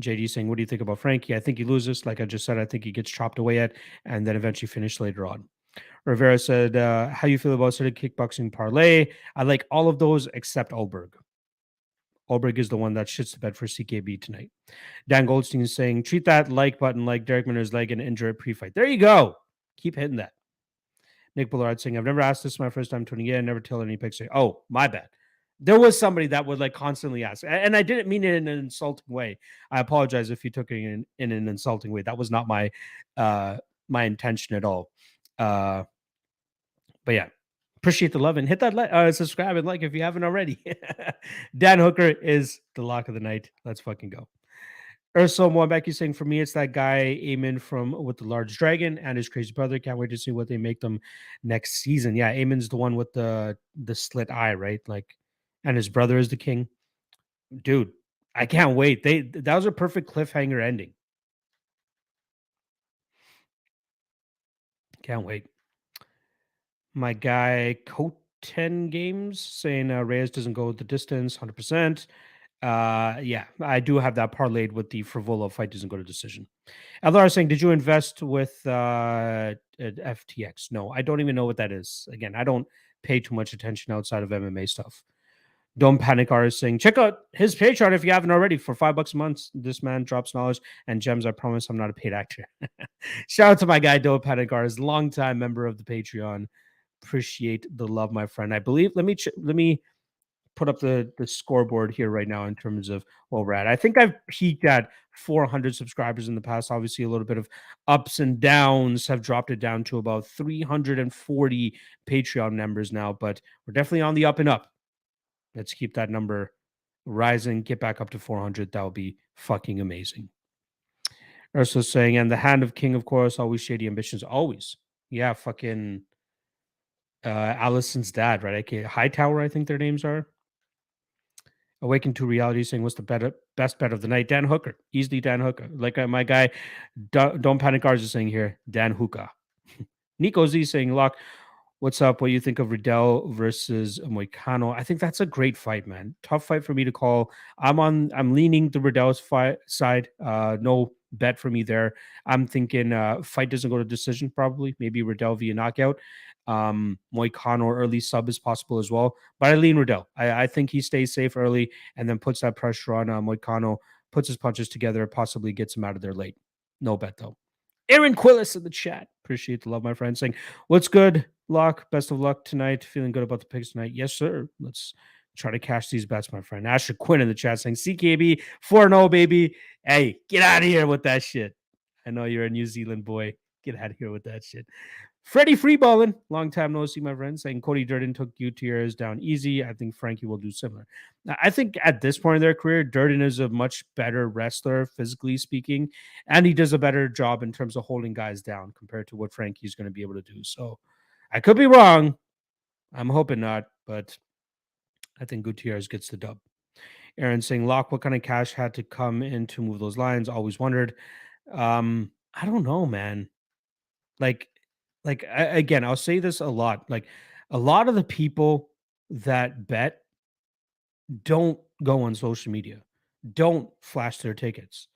JD saying, what do you think about Frankie? I think he loses. Like I just said, I think he gets chopped away at and then eventually finish later on. Rivera said, how you feel about sort of kickboxing parlay? I like all of those except Ulberg. Ulberg is the one that shits the bed for CKB tonight. Dan Goldstein is saying, treat that like button like Derek Minner's leg and injure it pre-fight. There you go. Keep hitting that. Nick Bullard saying, I've never asked this my first time tuning in. Never tell any picks. Oh, my bad. There was somebody that would like constantly ask, and I didn't mean it in an insulting way. I apologize if you took it in an insulting way. That was not my my intention at all. But yeah, appreciate the love and hit that subscribe and like if you haven't already. Dan Hooker is the lock of the night. Let's fucking go. Urso Moabeki saying, for me, it's that guy Eamon from with the large dragon and his crazy brother. Can't wait to see what they make them next season. Yeah, Eamon's the one with the slit eye, right? Like, and his brother is the king. Dude, I can't wait. That was a perfect cliffhanger ending. Can't wait. My guy Coten Games saying Reyes doesn't go the distance, 100%. Yeah, I do have that parlayed with the Frivola fight doesn't go to decision. Eldar is saying, did you invest with FTX? No, I don't even know what that is. Again, I don't pay too much attention outside of MMA stuff. Don't Panic R is saying, check out his Patreon if you haven't already for $5 a month. This man drops knowledge and gems. I promise I'm not a paid actor. Shout out to my guy, Don't Panic R, is longtime member of the Patreon. Appreciate the love, my friend. I believe, let me put up the scoreboard here right now in terms of where we're at. I think I've peaked at 400 subscribers in the past. Obviously, a little bit of ups and downs have dropped it down to about 340 Patreon members now, but we're definitely on the up and up. Let's keep that number rising, get back up to 400. That would be fucking amazing. Also saying, and the hand of king, of course, always shady ambitions, always. Yeah, fucking Allison's dad, right? Okay, Hightower, I think their names are. Awaken to Reality saying, what's the best bet of the night? Dan Hooker, easily Dan Hooker. Like my guy, Don't Panic Ours is saying here, Dan Hooker. Nico Z saying, Lock, what's up? What do you think of Riddell versus Moicano? I think that's a great fight, man. Tough fight for me to call. I'm leaning the Riddell's side. No bet for me there. I'm thinking fight doesn't go to decision, probably. Maybe Riddell via knockout. Moicano early sub is possible as well. But I lean Riddell. I think he stays safe early and then puts that pressure on Moicano, puts his punches together, possibly gets him out of there late. No bet, though. Aaron Quillis in the chat. Appreciate the love, my friend. Saying, what's good, Lock? Best of luck tonight. Feeling good about the picks tonight. Yes, sir. Let's try to cash these bets, my friend. Asher Quinn in the chat saying, CKB 4-0, baby. Hey, get out of here with that shit. I know you're a New Zealand boy. Get out of here with that shit. Freddie Freeballing, long time no see, my friend, saying Cody Durden took Gutierrez down easy. I think Frankie will do similar. Now, I think at this point in their career, Durden is a much better wrestler, physically speaking, and he does a better job in terms of holding guys down compared to what Frankie's going to be able to do. So I could be wrong. I'm hoping not, but I think Gutierrez gets the dub. Aaron saying, Lock, what kind of cash had to come in to move those lines? Always wondered. I don't know, man. Like again, I'll say this a lot. Like a lot of the people that bet don't go on social media, don't flash their tickets.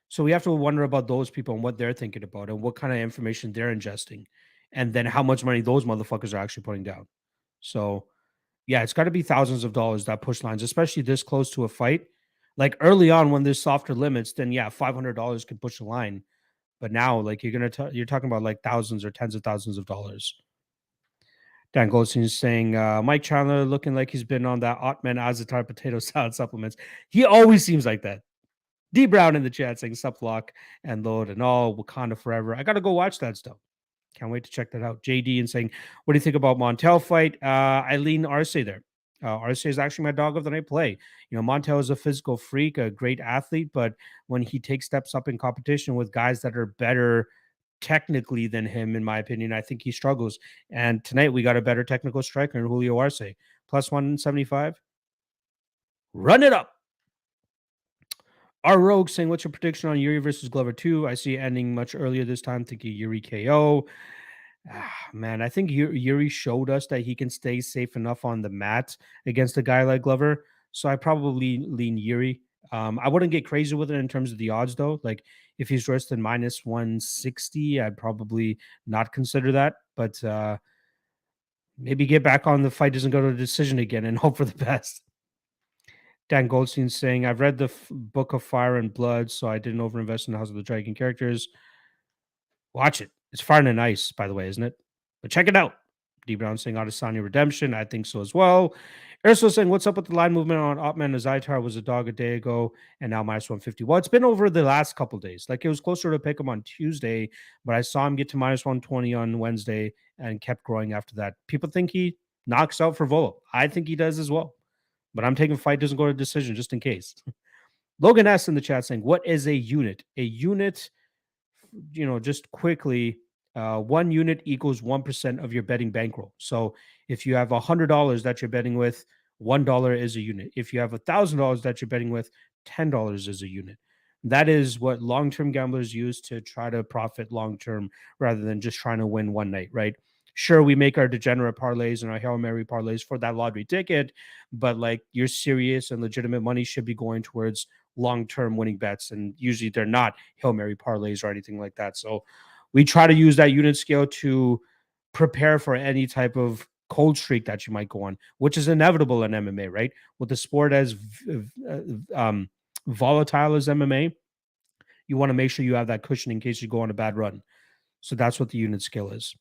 So we have to wonder about those people and what they're thinking about and what kind of information they're ingesting, and then how much money those motherfuckers are actually putting down. So yeah, it's got to be thousands of dollars that push lines, especially this close to a fight. Like early on, when there's softer limits, then yeah, $500 can push the line. But now, like you're talking about like thousands or tens of thousands of dollars. Dan Goldstein is saying Mike Chandler looking like he's been on that Otman Azatar potato salad supplements. He always seems like that. D Brown in the chat saying Suplock and Load and all Wakanda forever. I gotta go watch that stuff. Can't wait to check that out. JD and saying, what do you think about Montel fight? I lean Arce there. Arce is actually my dog of the night play. You know, Montel is a physical freak, a great athlete, but when he takes steps up in competition with guys that are better technically than him, in my opinion, I think he struggles. And tonight we got a better technical striker in Julio Arce. Plus 175. Run it up. Our Rogue saying, what's your prediction on Yuri versus Glover 2? I see it ending much earlier this time, thinking Yuri KO. Man, I think Yuri showed us that he can stay safe enough on the mat against a guy like Glover. So I probably lean Yuri. I wouldn't get crazy with it in terms of the odds, though. Like if he's worse than minus 160, I'd probably not consider that. But maybe get back on the fight doesn't go to a decision again and hope for the best. Dan Goldstein saying, I've read the Book of Fire and Blood, so I didn't overinvest in the House of the Dragon characters. Watch it. It's Fire and Ice, by the way, isn't it? But check it out. D Brown saying Adesanya Redemption. I think so as well. Erso saying, what's up with the line movement on Otman Azaitar? Was a dog a day ago and now minus 150. Well, it's been over the last couple of days. Like it was closer to pick him on Tuesday, but I saw him get to minus 120 on Wednesday and kept growing after that. People think he knocks out for Volo. I think he does as well. But I'm taking fight doesn't go to decision just in case. Logan S in the chat saying, what is a unit? A unit, you know, just quickly, 1 unit equals 1% of your betting bankroll. So if you have $100 that you're betting with, $1 is a unit. If you have $1,000 that you're betting with, $10 is a unit. That is what long-term gamblers use to try to profit long-term rather than just trying to win one night, right? Sure, we make our degenerate parlays and our Hail Mary parlays for that lottery ticket, but like your serious and legitimate money should be going towards long-term winning bets. And usually they're not Hail Mary parlays or anything like that. So we try to use that unit scale to prepare for any type of cold streak that you might go on, which is inevitable in MMA, right? With the sport as volatile as MMA, you want to make sure you have that cushion in case you go on a bad run. So that's what the unit scale is.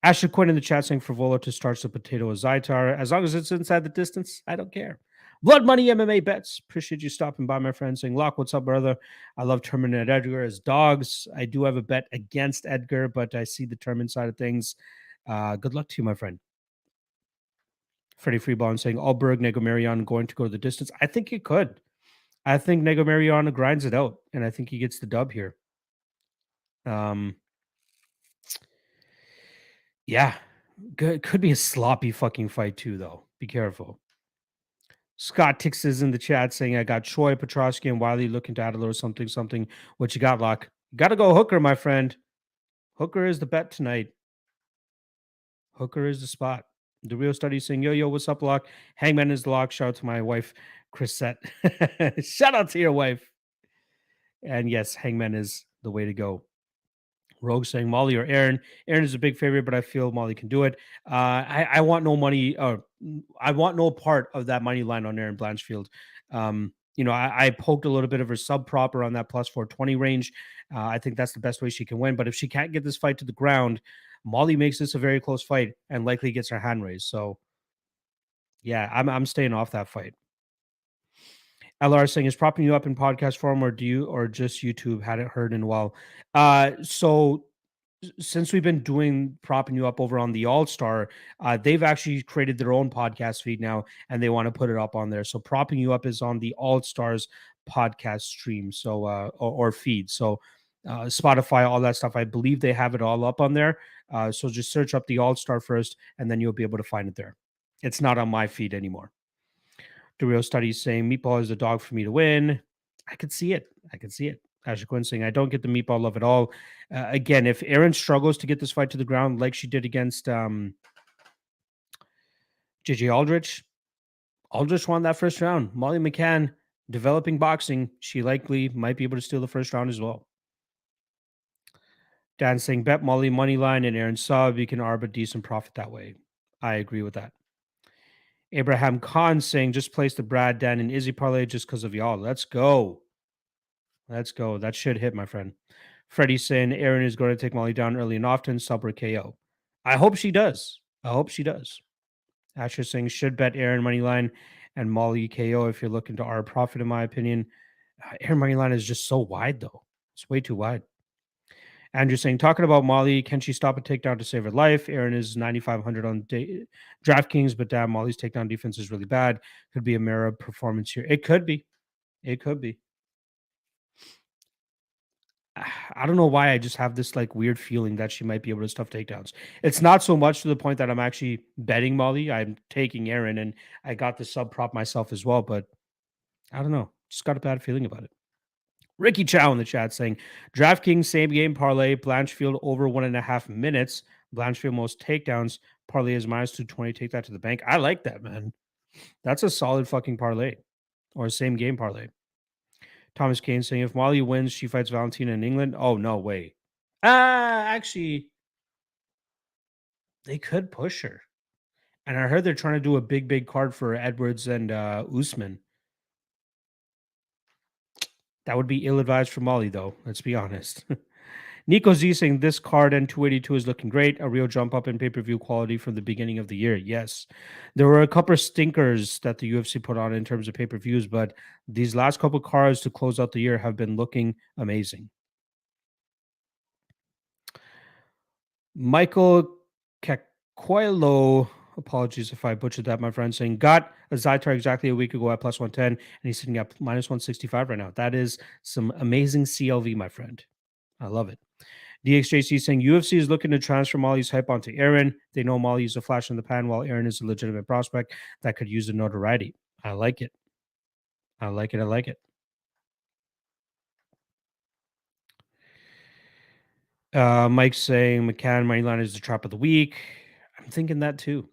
Ashley Quinn in the chat saying Frivola to starch the potato with Zaitar. As long as it's inside the distance, I don't care. Blood Money MMA bets. Appreciate you stopping by, my friend. Saying, Locke, what's up, brother? I love Turman and Edgar as dogs. I do have a bet against Edgar, but I see the Turman side of things. Good luck to you, my friend. Freddie Freeball saying, Alberg, Negomarion going to go the distance. I think it could. I think Negomarion grinds it out, and I think he gets the dub here. Yeah, could be a sloppy fucking fight too, though. Be careful. Scott Tix is in the chat saying, I got Troy, Petrosky, and Wiley looking to add a little something. What you got, Locke? Got to go Hooker, my friend. Hooker is the bet tonight. Hooker is the spot. The real study saying, yo, what's up, Locke? Hangman is the lock. Shout out to my wife, Chrisette. Shout out to your wife. And yes, Hangman is the way to go. Rogue saying Molly or Aaron. Aaron is a big favorite, but I feel Molly can do it. I want no money. I want no part of that money line on Aaron Blanchfield. I poked a little bit of her sub proper on that plus 420 range. I think that's the best way she can win. But if she can't get this fight to the ground, Molly makes this a very close fight and likely gets her hand raised. So, yeah, I'm staying off that fight. LR saying, is propping you up in podcast form, or just YouTube? Hadn't heard in a while. So since we've been doing propping you up over on the All Star, they've actually created their own podcast feed now, and they want to put it up on there. So propping you up is on the All Stars podcast stream, so or feed. So Spotify, all that stuff. I believe they have it all up on there. So just search up the All Star first, and then you'll be able to find it there. It's not on my feed anymore. The real study saying Meatball is the dog for me to win. I could see it. Ashley Quinn saying, I don't get the Meatball love at all. Again, if Aaron struggles to get this fight to the ground like she did against JJ Aldrich won that first round. Molly McCann, developing boxing, she likely might be able to steal the first round as well. Dan saying, bet Molly money line and Aaron sub. You can arb a decent profit that way. I agree with that. Abraham Khan saying, just place the Brad, Dan, and Izzy parlay just because of y'all. Let's go. That should hit, my friend. Freddie saying, Aaron is going to take Molly down early and often, sub or KO. I hope she does. Asher saying, should bet Aaron money line and Molly KO if you're looking to our profit, in my opinion. Aaron money line is just so wide, though. It's way too wide. Andrew saying, talking about Molly, can she stop a takedown to save her life? Aaron is 9,500 on DraftKings, but damn, Molly's takedown defense is really bad. Could be a mirror performance here. It could be. I don't know why I just have this like weird feeling that she might be able to stuff takedowns. It's not so much to the point that I'm actually betting Molly. I'm taking Aaron, and I got the sub prop myself as well, but I don't know. Just got a bad feeling about it. Ricky Chow in the chat saying, DraftKings same game parlay, Blanchfield over 1.5 minutes. Blanchfield most takedowns. Parlay is minus 220. Take that to the bank. I like that, man. That's a solid fucking parlay or same game parlay. Thomas Kane saying, if Molly wins, she fights Valentina in England. Oh, no way. Actually, they could push her. And I heard they're trying to do a big card for Edwards and Usman. That would be ill-advised for Molly, though. Let's be honest. Nico Z saying this card and 282 is looking great. A real jump up in pay-per-view quality from the beginning of the year. Yes. There were a couple of stinkers that the UFC put on in terms of pay-per-views, but these last couple of cards to close out the year have been looking amazing. Michael Cacuelo, apologies if I butchered that, my friend, saying got a Zytar exactly a week ago at plus 110, and he's sitting at minus 165 right now. That is some amazing CLV, my friend. I love it. DXJC saying UFC is looking to transfer Molly's hype onto Aaron. They know Molly is a flash in the pan while Aaron is a legitimate prospect that could use the notoriety. I like it. Mike saying McCann money line is the trap of the week. I'm thinking that too.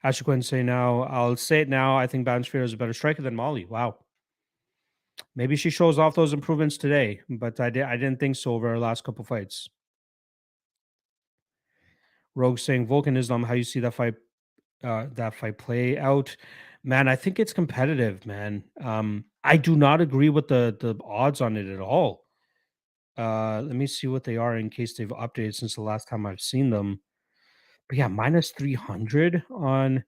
Ashley Quinn saying now, I'll say it now. I think Bansfield is a better striker than Molly. Wow. Maybe she shows off those improvements today, but I didn't think so over our last couple fights. Rogue saying Volkan Islam, how you see that fight play out. Man, I think it's competitive, man. I do not agree with the odds on it at all. Let me see what they are in case they've updated since the last time I've seen them. But yeah, minus 300 on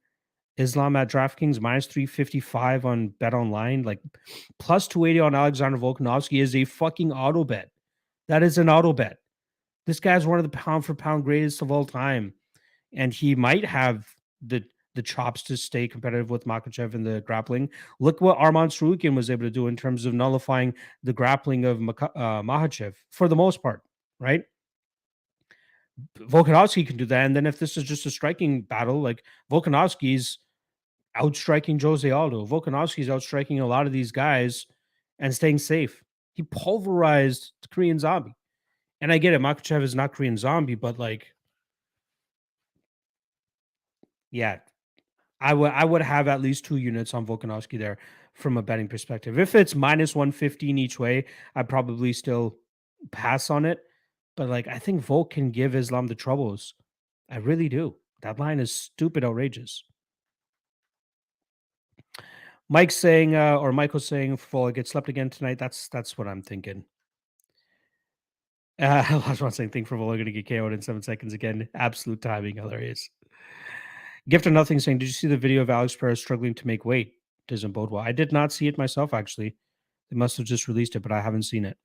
Islam at DraftKings, minus 355 on Bet Online, like plus 280 on Alexander Volkanovski is a fucking auto bet. That is an auto bet. This guy's one of the pound for pound greatest of all time, and he might have the chops to stay competitive with Makachev in the grappling. Look what Arman Sarukian was able to do in terms of nullifying the grappling of Makhachev for the most part, right? Volkanovski can do that, and then if this is just a striking battle, like Volkanovski's outstriking Jose Aldo, Volkanovski's outstriking a lot of these guys and staying safe. He pulverized Korean Zombie. And I get it, Makachev is not Korean Zombie, but like, yeah, I would have at least 2 units on Volkanovski there from a betting perspective. If it's minus 115 each way, I'd probably still pass on it. But like, I think Volk can give Islam the troubles. I really do. That line is stupid outrageous. Mike's saying, or Michael's saying, Volk gets slept again tonight. That's what I'm thinking. Last one saying, think for Volk going to get KO'd in 7 seconds again. Absolute timing, hilarious. Gift or Nothing saying, did you see the video of Alex Pereira struggling to make weight? Doesn't bode well. I did not see it myself, actually. They must have just released it, but I haven't seen it.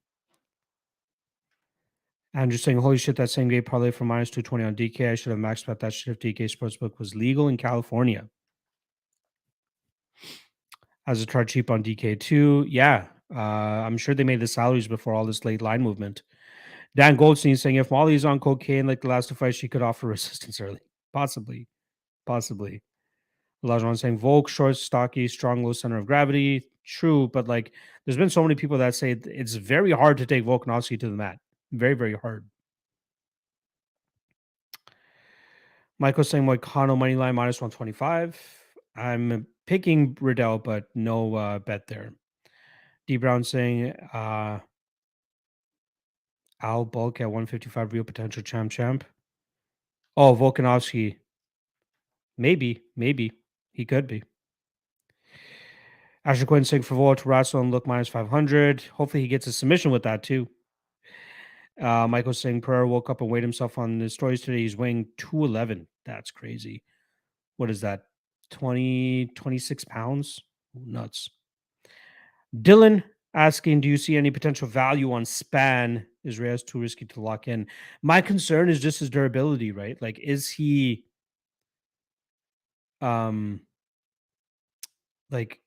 Andrew saying, holy shit, that same game parlay for minus 220 on DK. I should have maxed bet that shit if DK Sportsbook was legal in California. As a chart cheap on DK2. Yeah. I'm sure they made the salaries before all this late line movement. Dan Goldstein saying, if Molly's on cocaine like the last two fights, she could offer resistance early. Possibly. Possibly. Elijah saying Volk, short, stocky, strong, low center of gravity. True, but like there's been so many people that say it's very hard to take Volkanovski to the mat. Very, very hard. Michael saying Moicano money line minus 125. I'm picking Riddell, but no bet there. D Brown saying Al Bulk at 155 real potential champ. Oh, Volkanovski. Maybe. He could be. Asher Quinn saying for Volk to wrestle and look minus 500. Hopefully he gets a submission with that too. Michael saying Pereira woke up and weighed himself on the stories today. He's weighing 211. That's crazy. What is that? 26 pounds? Nuts. Dylan asking, do you see any potential value on Span? Is Reyes too risky to lock in? My concern is just his durability, right? Like, is he like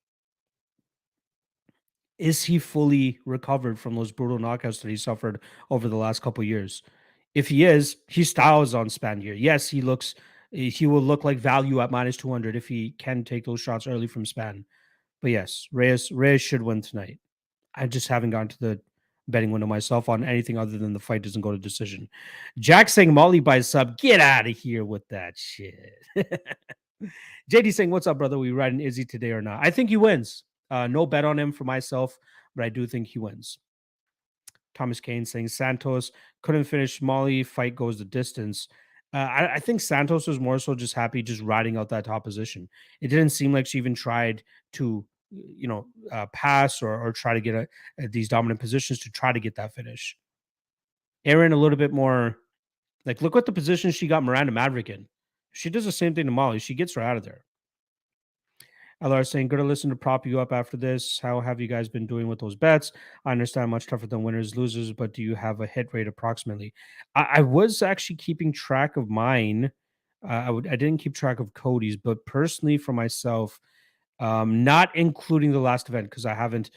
is he fully recovered from those brutal knockouts that he suffered over the last couple years? If he is, his style is on Span here. Yes, he will look like value at minus 200 if he can take those shots early from Span. But yes, Reyes should win tonight. I just haven't gotten to the betting window myself on anything other than the fight doesn't go to decision. Jack saying Molly by sub. Get out of here with that shit. JD saying, what's up, brother? We riding Izzy today or not? I think he wins. No bet on him for myself, but I do think he wins. Thomas Kane saying Santos couldn't finish Molly. Fight goes the distance. I think Santos was more so just happy just riding out that top position. It didn't seem like she even tried to, pass or try to get these dominant positions to try to get that finish. Aaron a little bit more like look what the position she got Miranda Maverick in. She does the same thing to Molly. She gets her out of there. LR saying, good to listen to prop you up after this. How have you guys been doing with those bets? I understand much tougher than winners, losers, but do you have a hit rate approximately? I was actually keeping track of mine. I didn't keep track of Cody's, but personally for myself, not including the last event because I haven't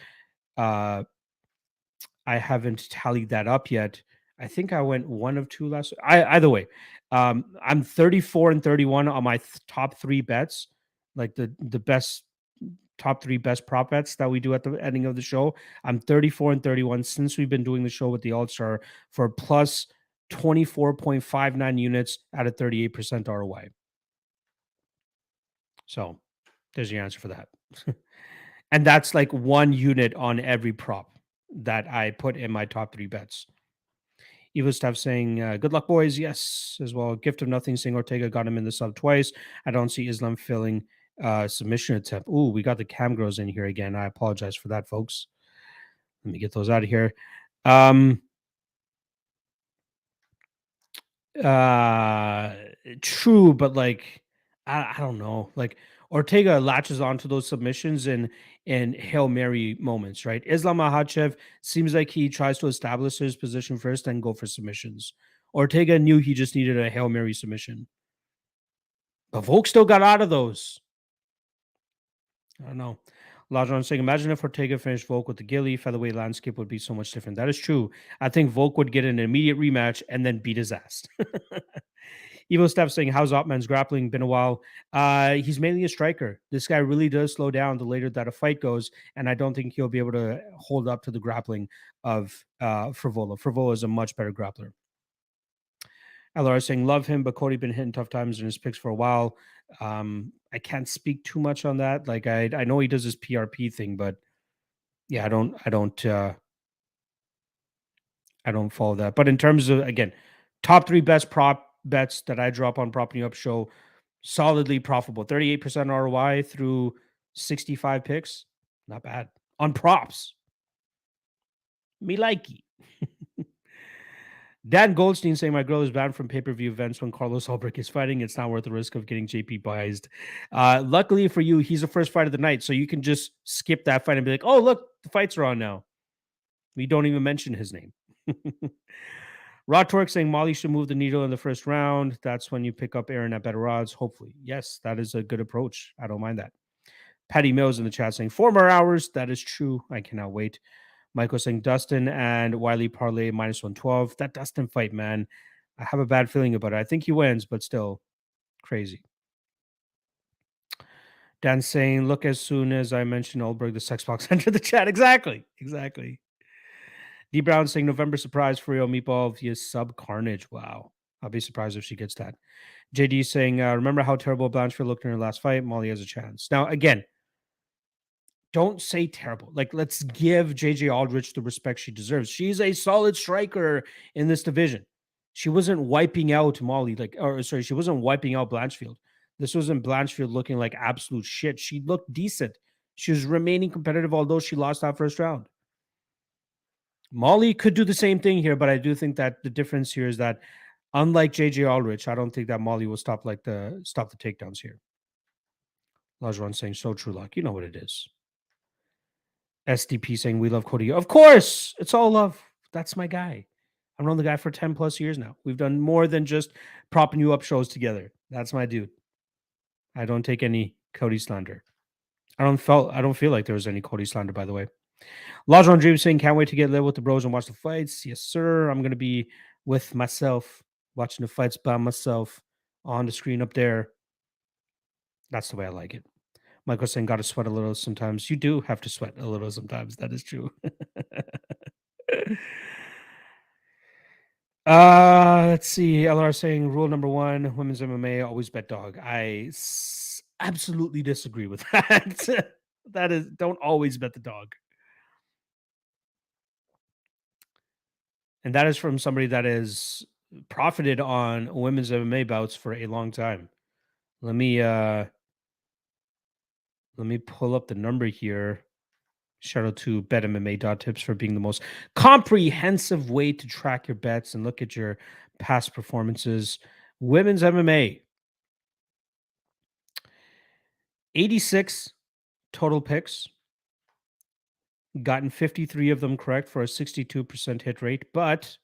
tallied that up yet. I think I went one of two last. Either way, I'm 34 and 31 on my top 3 bets, like the best top 3 best prop bets that we do at the ending of the show. I'm 34-31 since we've been doing the show with the All-Star for plus 24.59 units at a 38% ROI. So there's your answer for that. And that's like 1 unit on every prop that I put in my top 3 bets. Evo Stuff saying, good luck, boys. Yes, as well. Gift of Nothing saying Ortega got him in the sub twice. I don't see Islam filling submission attempt. Ooh, we got the cam girls in here again. I apologize for that, folks. Let me get those out of here. True, but like I don't know. Like Ortega latches onto those submissions in Hail Mary moments, right? Islam Makhachev seems like he tries to establish his position first and go for submissions. Ortega knew he just needed a Hail Mary submission. But Volk still got out of those. I don't know. Lajon saying, imagine if Ortega finished Volk with the Gilly, featherweight landscape would be so much different. That is true. I think Volk would get an immediate rematch and then beat his ass. Evo Steph saying, how's Ottman's grappling? Been a while. He's mainly a striker. This guy really does slow down the later that a fight goes, and I don't think he'll be able to hold up to the grappling of Frivola. Frivola is a much better grappler. LR saying, love him, but Cody been hitting tough times in his picks for a while. I can't speak too much on that. Like I know he does his PRP thing, but yeah, I don't follow that. But in terms of, again, top 3 best prop bets that I drop on Propping Up Show, solidly profitable. 38% ROI through 65 picks. Not bad. On props. Me likey. Dan Goldstein saying, my girl is banned from pay-per-view events when Carlos Ulbrich is fighting. It's not worth the risk of getting JP biased. Luckily for you, he's the first fight of the night, so you can just skip that fight and be like, oh, look, the fights are on now. We don't even mention his name. Rod Torque saying Molly should move the needle in the first round. That's when you pick up Aaron at better odds, hopefully. Yes, that is a good approach. I don't mind that. Patty Mills in the chat saying 4 more hours. That is true. I cannot wait. Michael saying Dustin and Wiley Parlay minus 112. That Dustin fight, man. I have a bad feeling about it. I think he wins, but still crazy. Dan saying, look, as soon as I mentioned Ulberg, the sex box entered the chat. Exactly. D Brown saying November surprise for real meatball via sub Carnage. Wow. I'll be surprised if she gets that. JD saying, remember how terrible Blanchfield looked in her last fight? Molly has a chance. Now, again, don't say terrible. Like, let's give JJ Aldrich the respect she deserves. She's a solid striker in this division. She wasn't wiping out Molly, she wasn't wiping out Blanchfield. This wasn't Blanchfield looking like absolute shit. She looked decent. She was remaining competitive, although she lost that first round. Molly could do the same thing here, but I do think that the difference here is that, unlike JJ Aldrich, I don't think that Molly will stop the takedowns here. Lajuan saying, so true, luck. You know what it is. SDP saying, we love Cody. Of course, it's all love. That's my guy. I've known the guy for 10 plus years now. We've done more than just propping you up shows together. That's my dude. I don't take any Cody slander. I don't feel like there was any Cody slander, by the way. Lajon Dream saying, can't wait to get lit with the bros and watch the fights. Yes, sir. I'm going to be with myself, watching the fights by myself on the screen up there. That's the way I like it. Michael saying, got to sweat a little sometimes. You do have to sweat a little sometimes. That is true. Let's see. LR saying, rule number 1, women's MMA, always bet dog. I absolutely disagree with that. That is, don't always bet the dog. And that is from somebody that has profited on women's MMA bouts for a long time. Let me pull up the number here. Shout out to betmma.tips for being the most comprehensive way to track your bets and look at your past performances. Women's MMA, 86 total picks. Gotten 53 of them correct for a 62% hit rate, but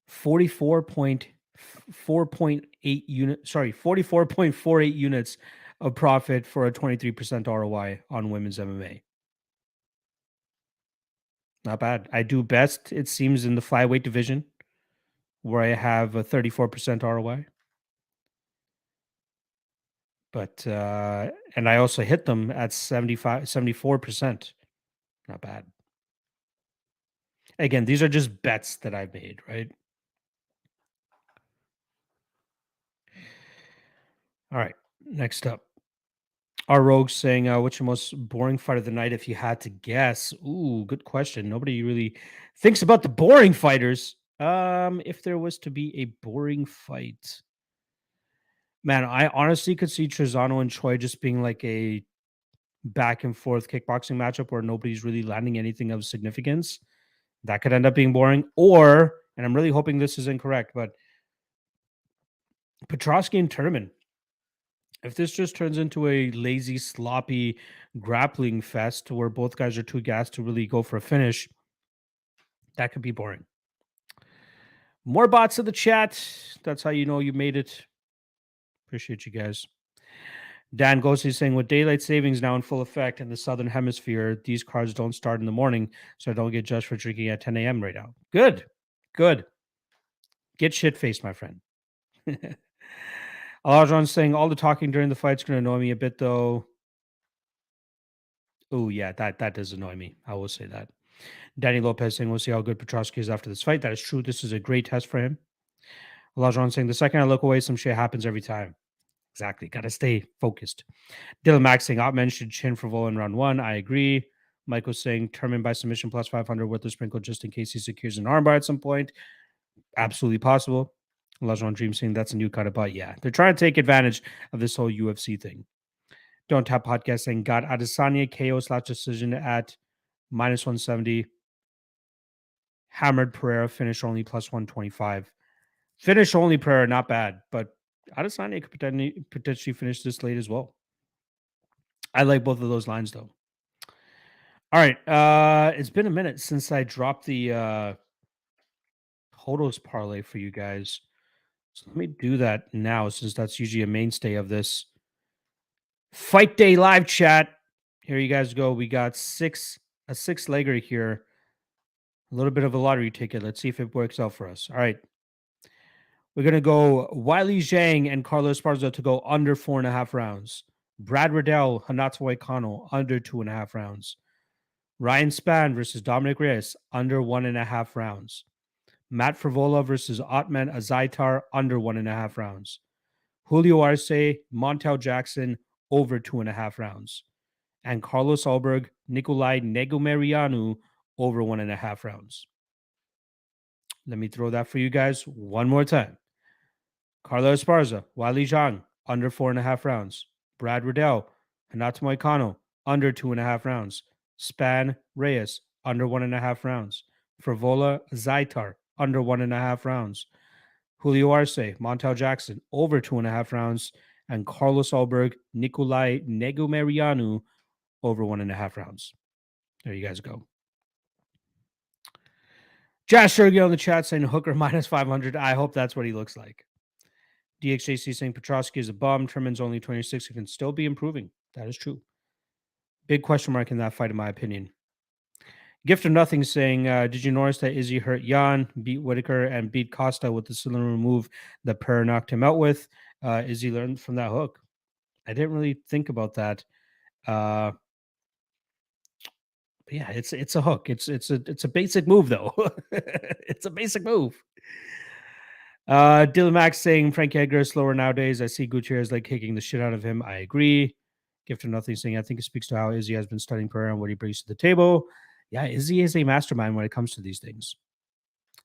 44.48 units of profit for a 23% ROI on women's MMA. Not bad. I do best, it seems, in the flyweight division, where I have a 34% ROI. But and I also hit them at 74%. Not bad. Again, these are just bets that I've made, right? All right. Next up. Our Rogue saying, what's your most boring fight of the night if you had to guess? Ooh, good question. Nobody really thinks about the boring fighters. If there was to be a boring fight, man, I honestly could see Trezano and Choi just being like a back and forth kickboxing matchup where nobody's really landing anything of significance. That could end up being boring. Or, and I'm really hoping this is incorrect, but Petrosky and Turman. If this just turns into a lazy, sloppy grappling fest where both guys are too gassed to really go for a finish, that could be boring. More bots in the chat. That's how you know you made it. Appreciate you guys. Dan Ghosty saying, with daylight savings now in full effect in the southern hemisphere, these cards don't start in the morning, so I don't get judged for drinking at 10 a.m. right now. Good. Good. Get shit faced, my friend. Alajon's saying, all the talking during the fight's going to annoy me a bit, though. Oh, yeah, that does annoy me. I will say that. Danny Lopez saying, we'll see how good Petrosky is after this fight. That is true. This is a great test for him. Alajon saying, the second I look away, some shit happens every time. Exactly. Got to stay focused. Dylan Max saying, Ottman should chin for Vol in round one. I agree. Michael saying, Turman by submission plus 500 with the sprinkle just in case he secures an armbar at some point. Absolutely possible. Lajon Dream saying, that's a new kind of butt. Yeah, they're trying to take advantage of this whole UFC thing. Don't Tap Podcast saying, got Adesanya KO / decision at minus 170. Hammered Pereira, finish only plus 125. Finish only Pereira, not bad, but Adesanya could potentially finish this late as well. I like both of those lines though. All right. It's been a minute since I dropped the Hodos parlay for you guys. So let me do that now since that's usually a mainstay of this Fight Day live chat. Here you guys go. We got a six-legger here. A little bit of a lottery ticket. Let's see if it works out for us. All right. We're going to go Wiley Zhang and Carlos Esparza to go under 4.5 rounds. Brad Riddell, Hanato Moicano, under 2.5 rounds. Ryan Spann versus Dominic Reyes, under 1.5 rounds. Matt Frivola versus Ottman Azaitar, under 1.5 rounds. Julio Arce, Montel Jackson, over 2.5 rounds. And Carlos Alberg, Nikolai Negumerianu, over 1.5 rounds. Let me throw that for you guys one more time. Carlos Esparza, Wiley Zhang, under 4.5 rounds. Brad Riddell, Hanato Moicano, under 2.5 rounds. Spann Reyes, under 1.5 rounds. Frivola Zaitar, under 1.5 rounds. Julio Arce, Montel Jackson, over 2.5 rounds. And Carlos Alberg, Nikolai Negumerianu, over 1.5 rounds. There you guys go. Josh Shergi on the chat saying Hooker minus 500. I hope that's what he looks like. DXJC saying Petrosky is a bum. Turman's only 26. He can still be improving. That is true. Big question mark in that fight, in my opinion. Gift of Nothing saying, did you notice that Izzy hurt Jan, beat Whitaker, and beat Costa with the cylinder move that Pereira knocked him out with? Izzy learned from that hook. I didn't really think about that. But yeah, it's a hook. It's a basic move though. It's a basic move. Dylan Max saying Frankie Edgar is slower nowadays. I see Gutierrez like kicking the shit out of him. I agree. Gift of Nothing saying I think it speaks to how Izzy has been studying Pereira and what he brings to the table. Yeah, Izzy is a mastermind when it comes to these things.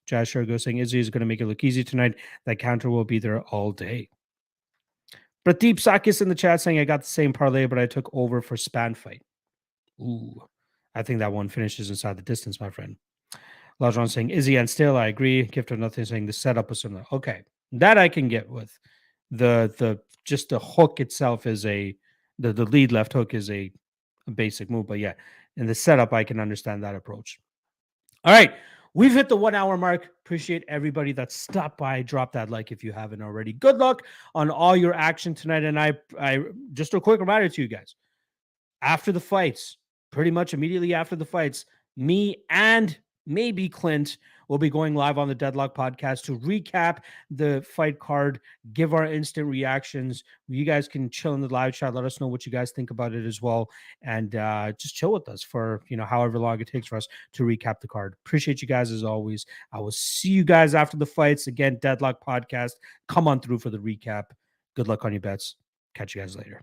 Josh Shergo saying Izzy is going to make it look easy tonight. That counter will be there all day. Pradeep Sakis in the chat saying I got the same parlay, but I took over for Spann fight. Ooh, I think that one finishes inside the distance, my friend. Lajon saying Izzy and still, I agree. Gift of Nothing saying the setup was similar. Okay, that I can get with. The just the hook itself is the lead left hook is a basic move, but yeah, in the setup I can understand that approach. All right, we've hit the 1 hour mark. Appreciate everybody that stopped by. Drop that like if you haven't already. Good luck on all your action tonight. And I just a quick reminder to you guys: after the fights, pretty much immediately after the fights, me and maybe Clint will be going live on the Deadlock podcast to recap the fight card, give our instant reactions. You guys can chill in the live chat. Let us know what you guys think about it as well. And just chill with us for, however long it takes for us to recap the card. Appreciate you guys as always. I will see you guys after the fights. Again, Deadlock podcast. Come on through for the recap. Good luck on your bets. Catch you guys later.